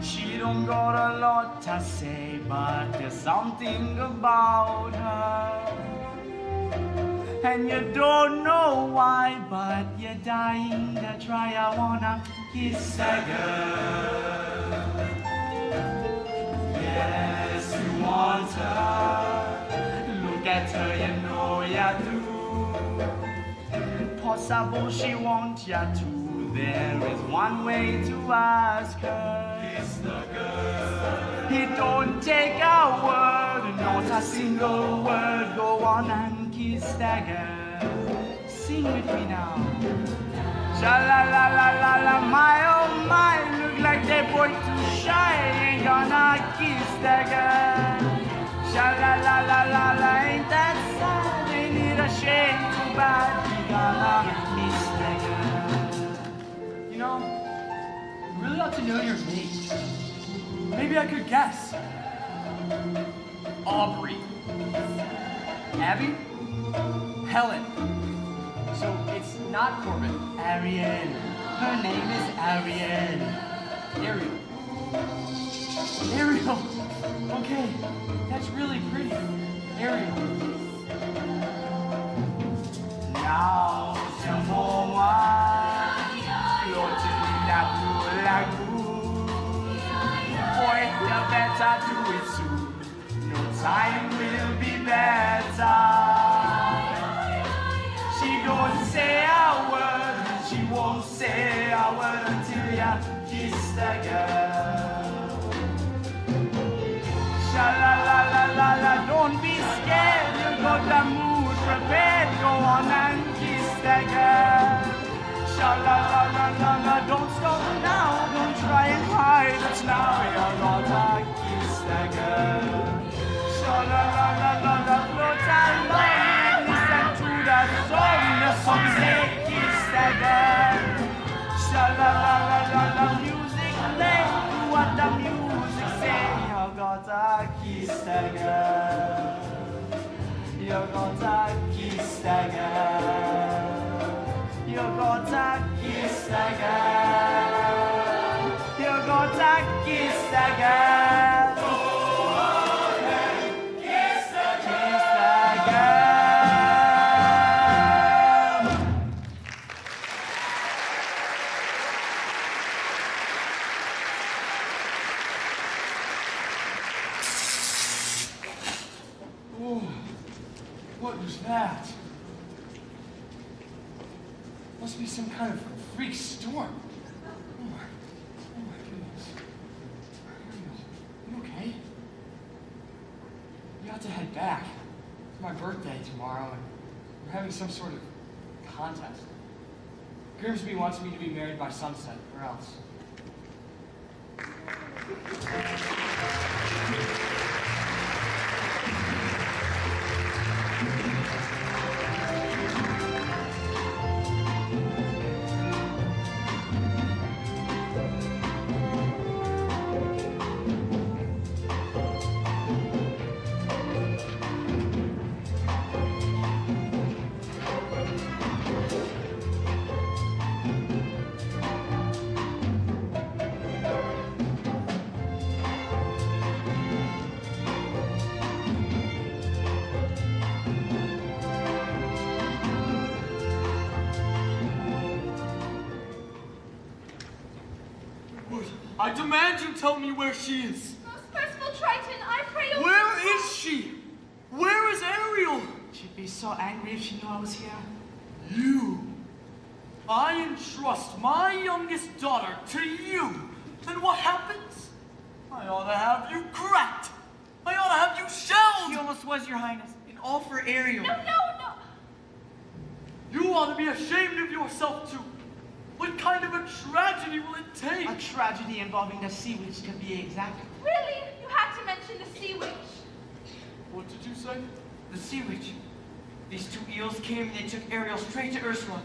Speaker 5: She don't got a lot to say, but there's something about her. And you don't know why, but you're dying to try. I wanna kiss a girl. Yes, you want her. Look at her, you know you do. Possible she wants you to. There is one way to ask her. Kiss the girl. It don't take a word, not a single word. Go on and kiss the girl. Sing with me now. Sha la la la la la, my oh my. Look like they boy too shy. Ain't gonna kiss the girl. Sha la la la la la, ain't that sad? Ain't it a shame? Too bad we gonna miss the girl.
Speaker 3: You know, I really ought to know your name. Maybe I could guess. Aubrey. Abby? Helen. So it's not Corbin.
Speaker 5: Ariel. Her name is Ariel.
Speaker 3: Ariel. Ariel. Okay, that's really pretty. Ariel.
Speaker 5: Now, c'est pour moi. Floating in that blue lagoon. Boy, you better do it soon. No time will be better. She don't say a word. She won't say a word until you kiss the girl. Sha la la la la la, don't be scared. You got the mood prepared. Go on and kiss the girl. Sha la la la la la, don't stop now. Don't try and hide it now. You gotta kiss the girl. Sha la la la la la, float along. Listen to the song. The song say kiss the girl. Sha la la la la la, music play. Do what the music say. You gotta kiss the girl. You gotta kiss the girl. You gotta kiss the girl. You gotta kiss the girl. Go on and kiss the girl.
Speaker 3: Oh, what was that? Must be some kind of freak storm. Oh my goodness. You okay? We have to head back. It's my birthday tomorrow, and we're having some sort of contest. Grimsby wants me to be married by sunset, or else.
Speaker 6: demand you tell me where she is.
Speaker 9: Most merciful Triton, I pray you...
Speaker 6: Where is she? Where is Ariel?
Speaker 5: She'd be so angry if she knew I was here.
Speaker 6: You. I entrust my youngest daughter to you. And what happens? I ought to have you cracked. I ought to have you shelled.
Speaker 5: She almost was, Your Highness. And all for Ariel.
Speaker 9: No.
Speaker 6: You ought to be ashamed of yourself, too. What kind of a tragedy will it take?
Speaker 5: A tragedy involving the sea witch, to be exact.
Speaker 9: Really? You have to mention the sea witch.
Speaker 6: What did you say?
Speaker 5: The sea witch. These two eels came and they took Ariel straight to Ursula.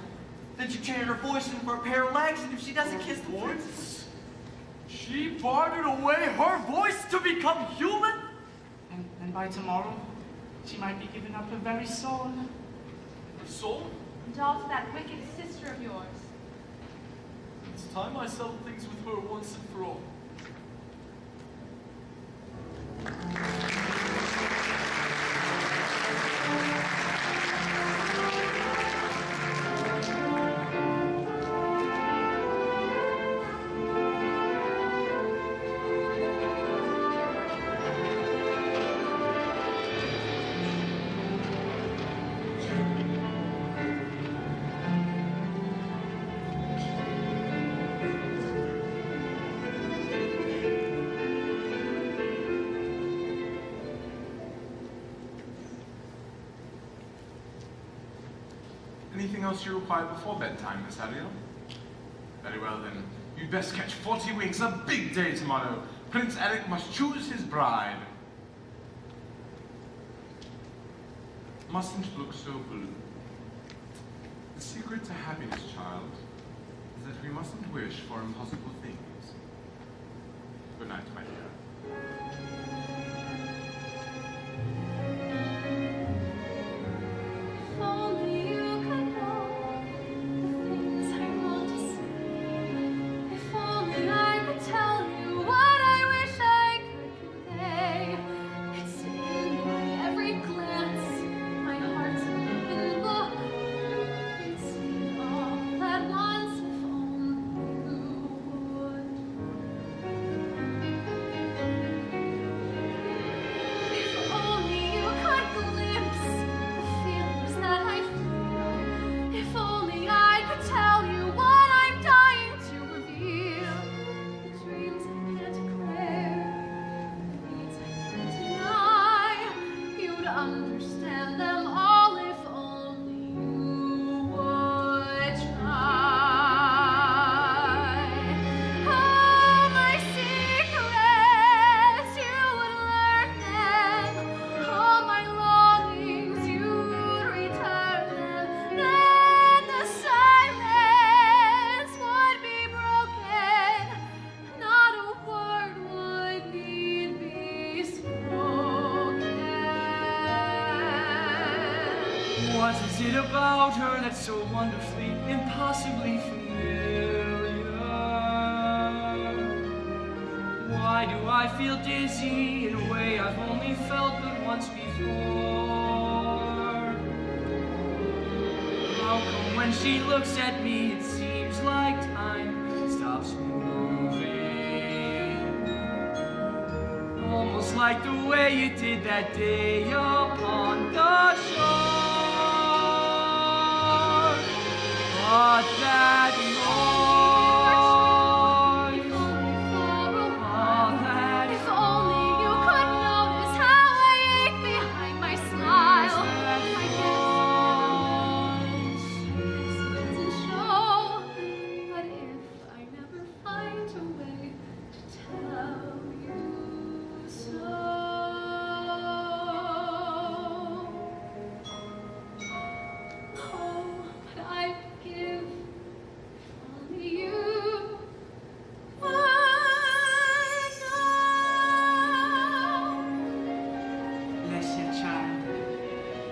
Speaker 5: Then she traded her voice in for a pair of legs, and if she doesn't kiss the princess...
Speaker 6: She bartered away her voice to become human?
Speaker 5: And by tomorrow, she might be giving up her very soul.
Speaker 6: Her soul?
Speaker 9: And also that wicked sister of yours.
Speaker 6: It's time I settled things with her once and for all.
Speaker 1: Anything else you require before bedtime, Miss Ariel? Very well then. You'd best catch 40 winks, a big day tomorrow. Prince Eric must choose his bride. Mustn't look so blue. The secret to happiness, child, is that we mustn't wish for impossible things. Good night, my dear.
Speaker 3: What is it about her that's so wonderfully, impossibly familiar? Why do I feel dizzy in a way I've only felt but once before? How come when she looks at me it seems like time stops moving? Almost like the way it did that day upon the shore. But that noise,
Speaker 9: if only you could notice how I ache behind my smile. I guess it doesn't show, but if I never find a way to tell you so. Oh, but I give only you would know.
Speaker 5: Bless your child.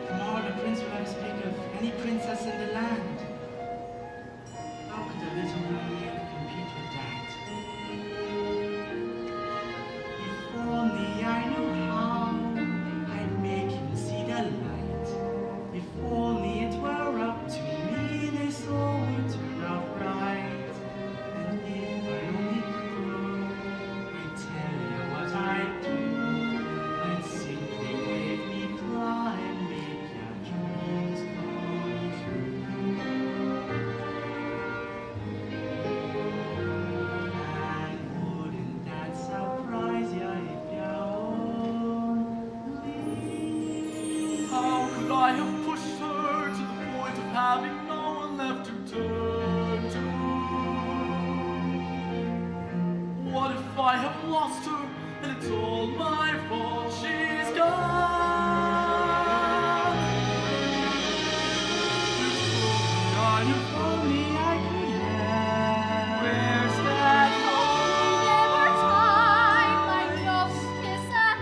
Speaker 5: Tomorrow the prince will have to speak of any princess in the land. How could a little mermaid compete with that? If only I knew how I'd make him see the light. If only it were up to me, this all would turn out right. And if I only could
Speaker 6: I have pushed her to the point of having no one left to turn to? What if I have lost her and it's all my fault? She's gone. If only I could have. Where's that?
Speaker 9: There were times I just kiss and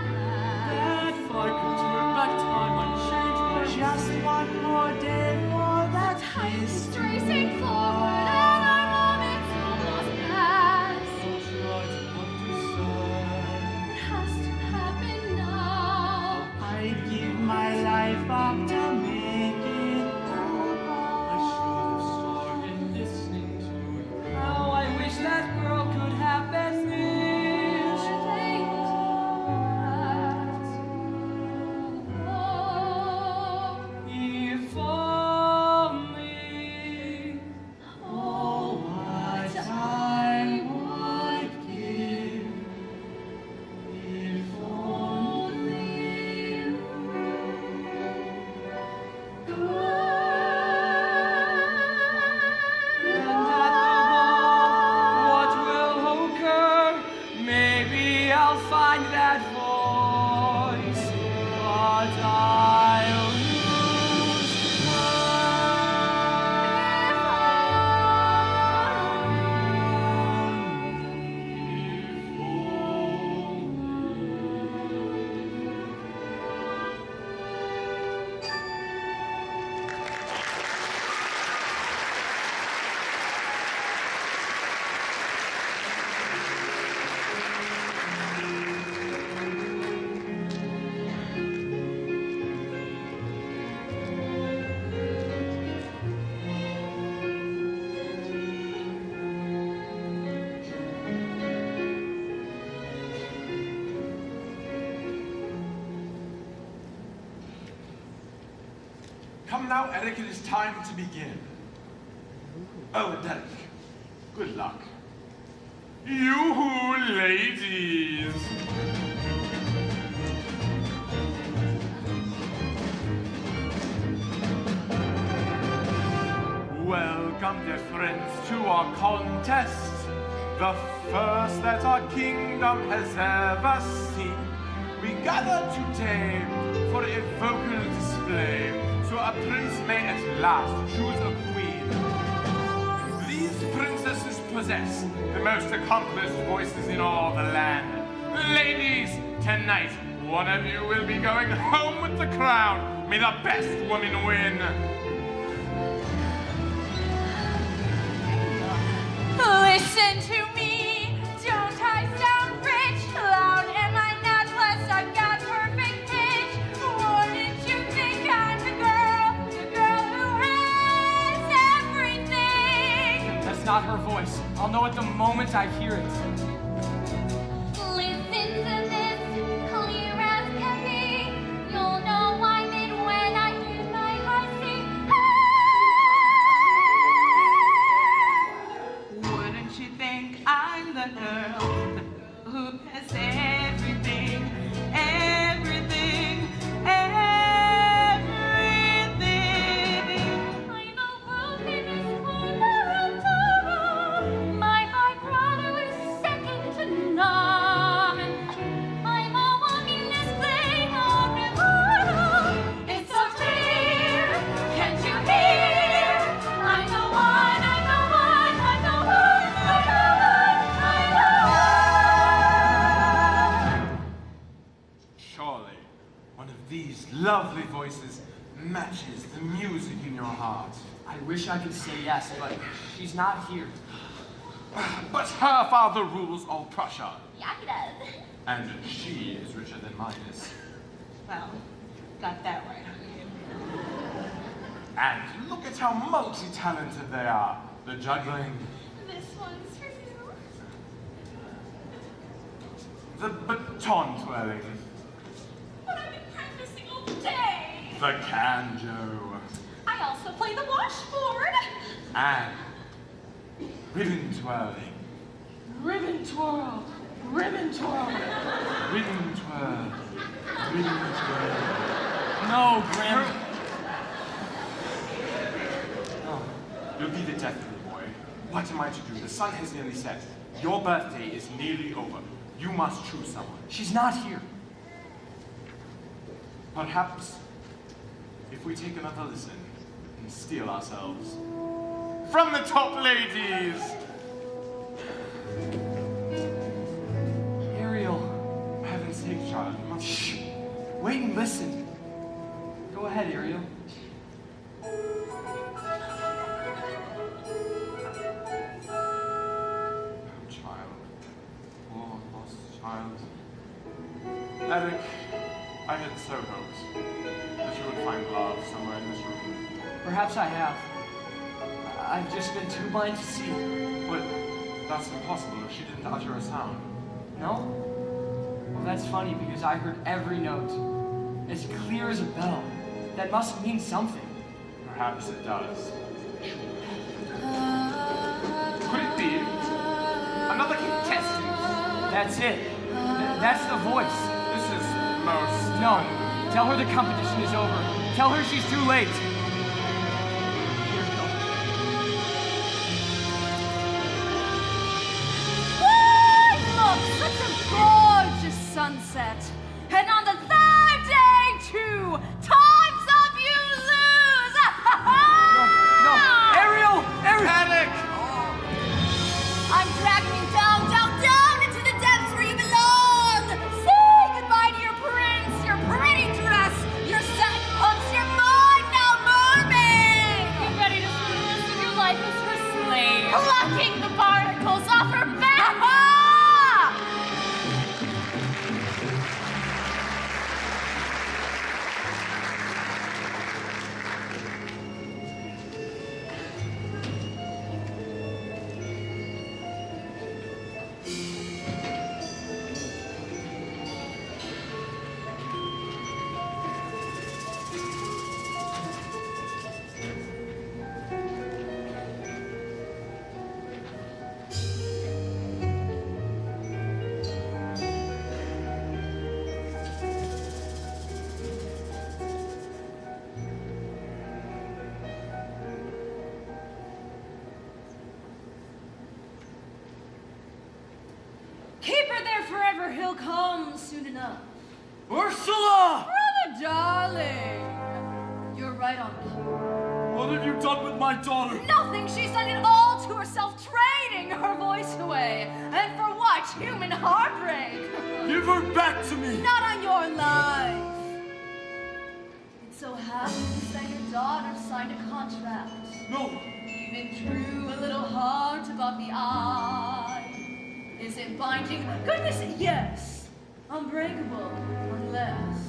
Speaker 6: That if I could turn back time, I'd change my
Speaker 15: Just one more day for that
Speaker 9: kiss. Tracing forward and our moments almost past.
Speaker 6: I'll try to understand.
Speaker 9: It has to happen now.
Speaker 15: I'd give my life up to make it
Speaker 6: I should have started listening to you. How I wish that girl could have been this. If only
Speaker 15: all what I would give. If only
Speaker 6: and at the ball, what will occur? Maybe I'll find that voice, but I'll lose
Speaker 1: Come now, Eric, it is time to begin. Oh, and Derek, good luck. You ladies. Welcome, dear friends, to our contest. The first that our kingdom has ever seen. We gather today for a vocal display, so a prince may at last choose a queen. These princesses possess the most accomplished voices in all the land. Ladies, tonight, one of you will be going home with the crown. May the best woman win.
Speaker 9: Listen to me, don't I sound rich? Loud am I not, plus I've got perfect pitch. Wouldn't you think I'm the girl who has everything?
Speaker 3: That's not her voice. I'll know it the moment I hear it.
Speaker 9: Listen to this, clear as can be. You'll know I'm in when I hear my heart sing.
Speaker 15: Wouldn't you think I'm the girl who has everything, everything, everything?
Speaker 9: I'm a world famous Guadalajara. My vibrato is second to none. I'm a walking display of Rivara. It's so clear, can't you hear? I'm the one, I'm the one, I'm the one, I'm the one, I'm the one.
Speaker 1: Surely, one of these lovely voices matches the music in your heart.
Speaker 3: I wish I could say yes, but she's not here.
Speaker 1: But her father rules all Prussia,
Speaker 9: Yeah, he does.
Speaker 1: and she is richer than Midas.
Speaker 15: Well, got that right.
Speaker 1: And look at how multi-talented they are. The juggling,
Speaker 9: This one's for you.
Speaker 1: the baton twirling,
Speaker 9: But I've been practicing all day.
Speaker 1: the canjo,
Speaker 9: I also play the washboard.
Speaker 1: and ribbon twirling,
Speaker 15: Ribbon twirl, ribbon twirl.
Speaker 1: ribbon twirl, ribbon twirl.
Speaker 3: No, Grim.
Speaker 1: You'll be the death of me, boy. What am I to do? The sun has nearly set. Your birthday is nearly over. You must choose someone.
Speaker 3: She's not here.
Speaker 1: Perhaps, if we take another listen and steel ourselves from the top ladies.
Speaker 3: Ariel.
Speaker 1: For heaven's sake, child, you must...
Speaker 3: Shh. Wait and listen. Go ahead, Ariel.
Speaker 1: Eric, I had so hoped that you would find love somewhere in this room.
Speaker 3: Perhaps I have. I've just been too blind to see.
Speaker 1: But that's impossible if she didn't utter a sound.
Speaker 3: No? Well, that's funny because I heard every note. As clear as a bell. That must mean something.
Speaker 1: Perhaps it does. Could it be another contestant?
Speaker 3: That's it. That's the voice.
Speaker 1: This is most...
Speaker 3: No. Tell her the competition is over. Tell her she's too late.
Speaker 10: Look, such a gorgeous sunset. And on the third day, too. Time's up, you lose!
Speaker 3: No, Ariel!
Speaker 1: Panic!
Speaker 10: I'm dragging you down into the depths where you belong. Say goodbye to your prince, your pretty dress, your satin pumps, your mind now mermaid.
Speaker 9: Get ready to spend the rest of your life as her slave.
Speaker 10: Plucking the barnacles off her back. Keep her there forever. He'll come soon enough.
Speaker 6: Ursula!
Speaker 10: Brother darling. You're right on cue.
Speaker 6: What have you done with my daughter?
Speaker 10: Nothing. She's done it all to herself, trading her voice away. And for what? Human heartbreak.
Speaker 6: Give her back to me.
Speaker 10: Not on your life. It so happens that your daughter signed a contract.
Speaker 6: No.
Speaker 10: Even drew a little heart above the eye. Is it binding? Goodness, yes. Unbreakable, unless...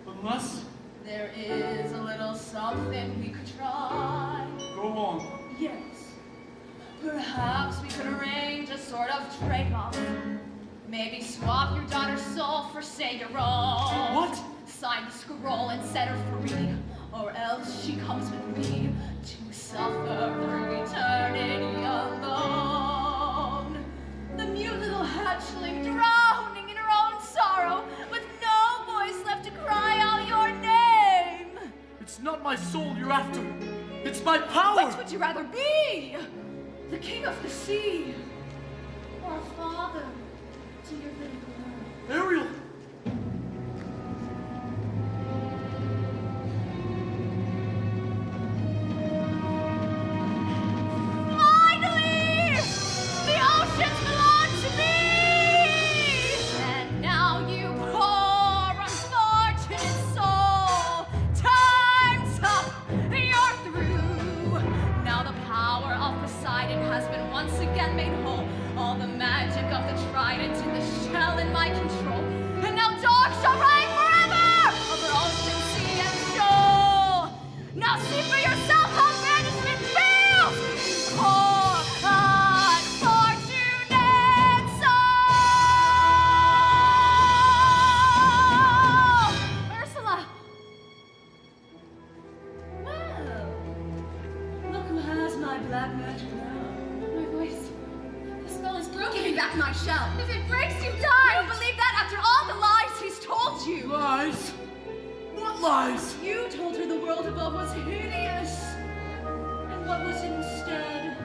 Speaker 6: Unless?
Speaker 10: There is a little something we could try.
Speaker 6: Go on.
Speaker 10: Yes. Perhaps we could arrange a sort of trade-off. Maybe swap your daughter's soul for, say, your own.
Speaker 6: What?
Speaker 10: Sign the scroll and set her free. Or else she comes with me to suffer through eternity alone. The mute little hatchling drowning in her own sorrow, with no voice left to cry out your name.
Speaker 6: It's not my soul you're after. It's my power.
Speaker 10: Which would you rather be? The king of the sea, or a father to your little girl?
Speaker 6: Ariel!
Speaker 10: Finally! The oceans belong to me! And now you poor unfortunate soul, time's up, you're through. Now the power of Poseidon has been once again made whole. All the magic of the trident in the shell in my control. And now dark shall reign forever over ocean, sea, and shoal. Now see for yourself how banishment feels. Poor unfortunate soul. Ursula. Well, look who has my black magic now. My voice. The spell is broken. Give me back my shell. If it breaks, you die. You don't believe that after all the lies he's told you.
Speaker 6: Lies? What lies?
Speaker 10: You told her the world above was hideous. And what was instead?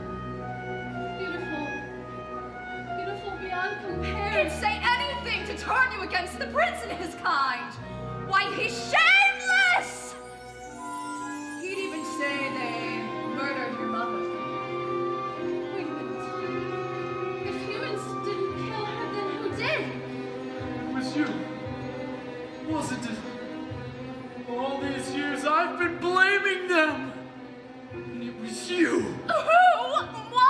Speaker 9: Beautiful. Beautiful beyond compare.
Speaker 7: He'd say anything to turn you against the prince and his kind. Why, he's shameless! He'd even say they murdered your mother.
Speaker 9: Wait a minute. If humans didn't kill her, then who did?
Speaker 6: It was you, wasn't it? All these years I've been blaming them, and it was you.
Speaker 7: Who? Moi?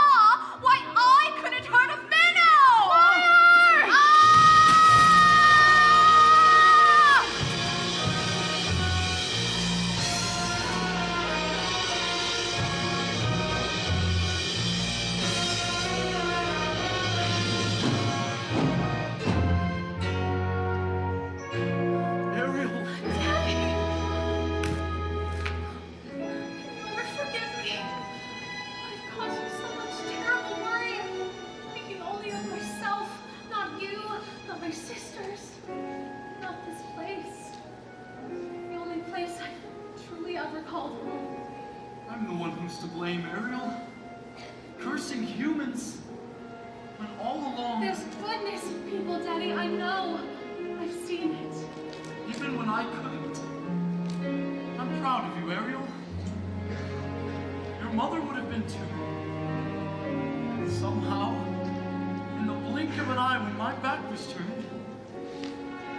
Speaker 7: Why, I couldn't hurt a minnow! Fire! Ah!
Speaker 6: Ariel.
Speaker 9: Daddy! Never forgive me. I've caused you so much terrible worry. Thinking only of myself, not you, not my sisters, not this place. The only place I've truly ever called home.
Speaker 6: I'm the one who's to blame, Ariel. Cursing humans. When all along,
Speaker 9: There's goodness in people, Daddy, I know. I've seen it.
Speaker 6: even when I couldn't. I'm proud of you, Ariel. Your mother would have been too. Somehow, in the blink of an eye when my back was turned,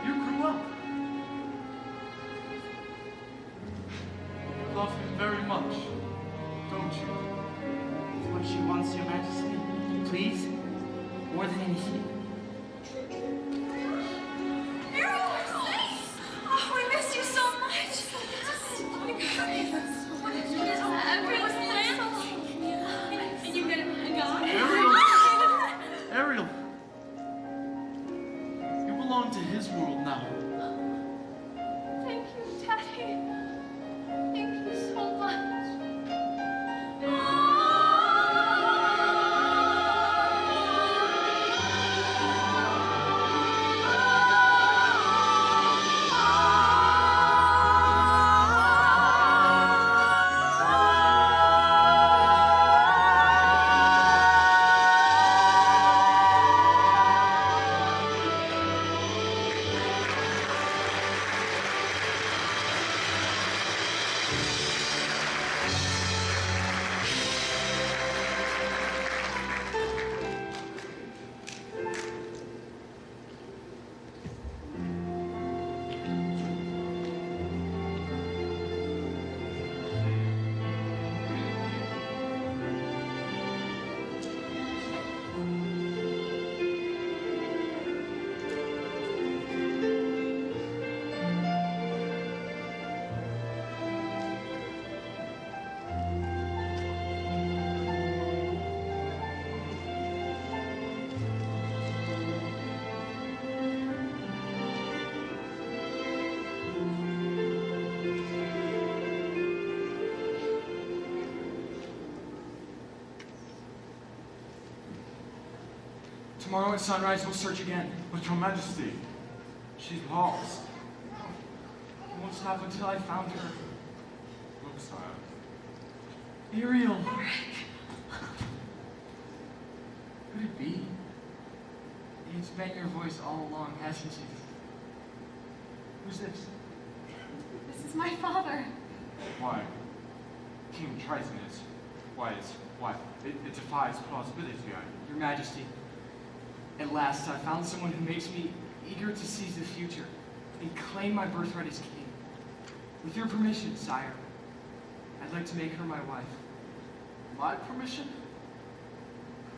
Speaker 6: you grew up. You love him very much, don't you?
Speaker 5: It's what she wants, Your Majesty. Please, more than anything.
Speaker 10: Oh, we missed you so much.
Speaker 9: Everyone's planned. And you get it gone?
Speaker 6: Ariel! You belong to his world now.
Speaker 9: Thank you, Daddy. Thank you so much.
Speaker 3: Tomorrow at sunrise, we'll search again.
Speaker 1: But Your Majesty, she's lost.
Speaker 3: It won't stop until I found her.
Speaker 1: Look, sire.
Speaker 3: Ariel. Could it be? It's been your voice all along, hasn't it? Who's this?
Speaker 9: This is my father.
Speaker 1: Why? King Triton is. Why, it defies plausibility.
Speaker 3: Your Majesty, at last I found someone who makes me eager to seize the future and claim my birthright as king. With your permission, sire, I'd like to make her my wife.
Speaker 6: My permission?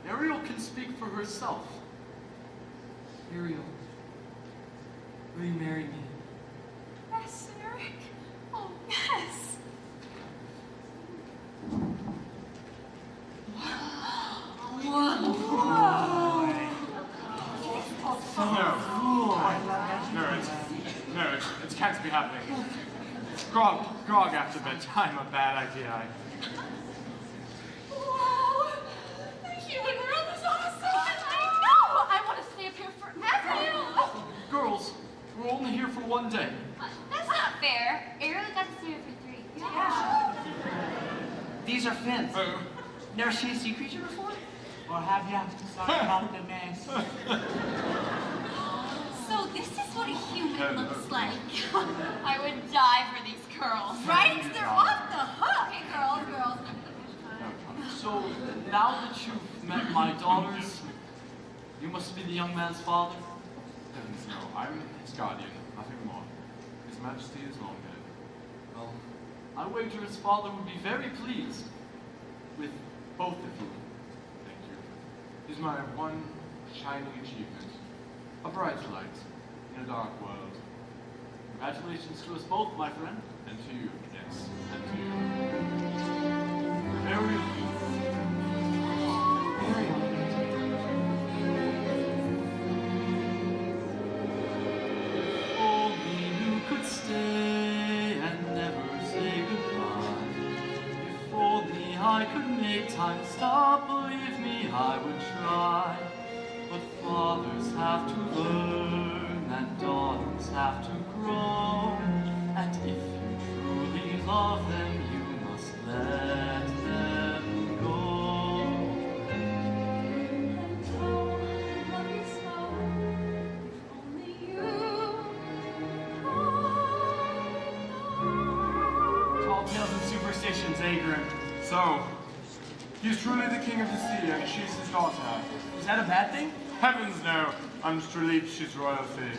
Speaker 6: Ariel can speak for herself.
Speaker 3: Ariel, will you marry me?
Speaker 10: Yes, Eric. Oh, yes.
Speaker 1: No, it can't be happening. Grog after bedtime, a bad idea.
Speaker 9: Wow! The human world is awesome! I know! I want to stay up here forever!
Speaker 6: Girls, we're only here for one day.
Speaker 13: That's not fair. Ariel got to stay here for 3.
Speaker 9: Yeah.
Speaker 5: These are fins. Never seen a sea creature before? Or have ya? Sorry about the mess.
Speaker 8: So this is what a human looks like.
Speaker 13: I would die for these curls.
Speaker 8: Right? They're off the hook.
Speaker 13: Okay, girls.
Speaker 6: So, now that you've met my daughters, you must be the young man's father?
Speaker 1: Heavens no, I'm his guardian, nothing more. His Majesty is long dead.
Speaker 6: Well, I wager his father would be very pleased with both of you.
Speaker 1: Thank you. He's my one shining achievement. A bright light in a dark world.
Speaker 6: Congratulations to us both, my friend.
Speaker 1: And to you, yes, and to you.
Speaker 6: Very only you could stay and never say goodbye. If only I could make time stop, believe me, I would try. But fathers have to learn and daughters have to grow. And if you truly love them, you must let them go.
Speaker 5: Tall tales and superstitions, Agrin.
Speaker 1: So, he's truly the king of the sea, and she's his daughter.
Speaker 5: Is that a bad thing?
Speaker 1: Heavens no, I'm just relieved she's royalty.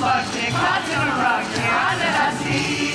Speaker 4: bugs get caught in a rug here under the sea.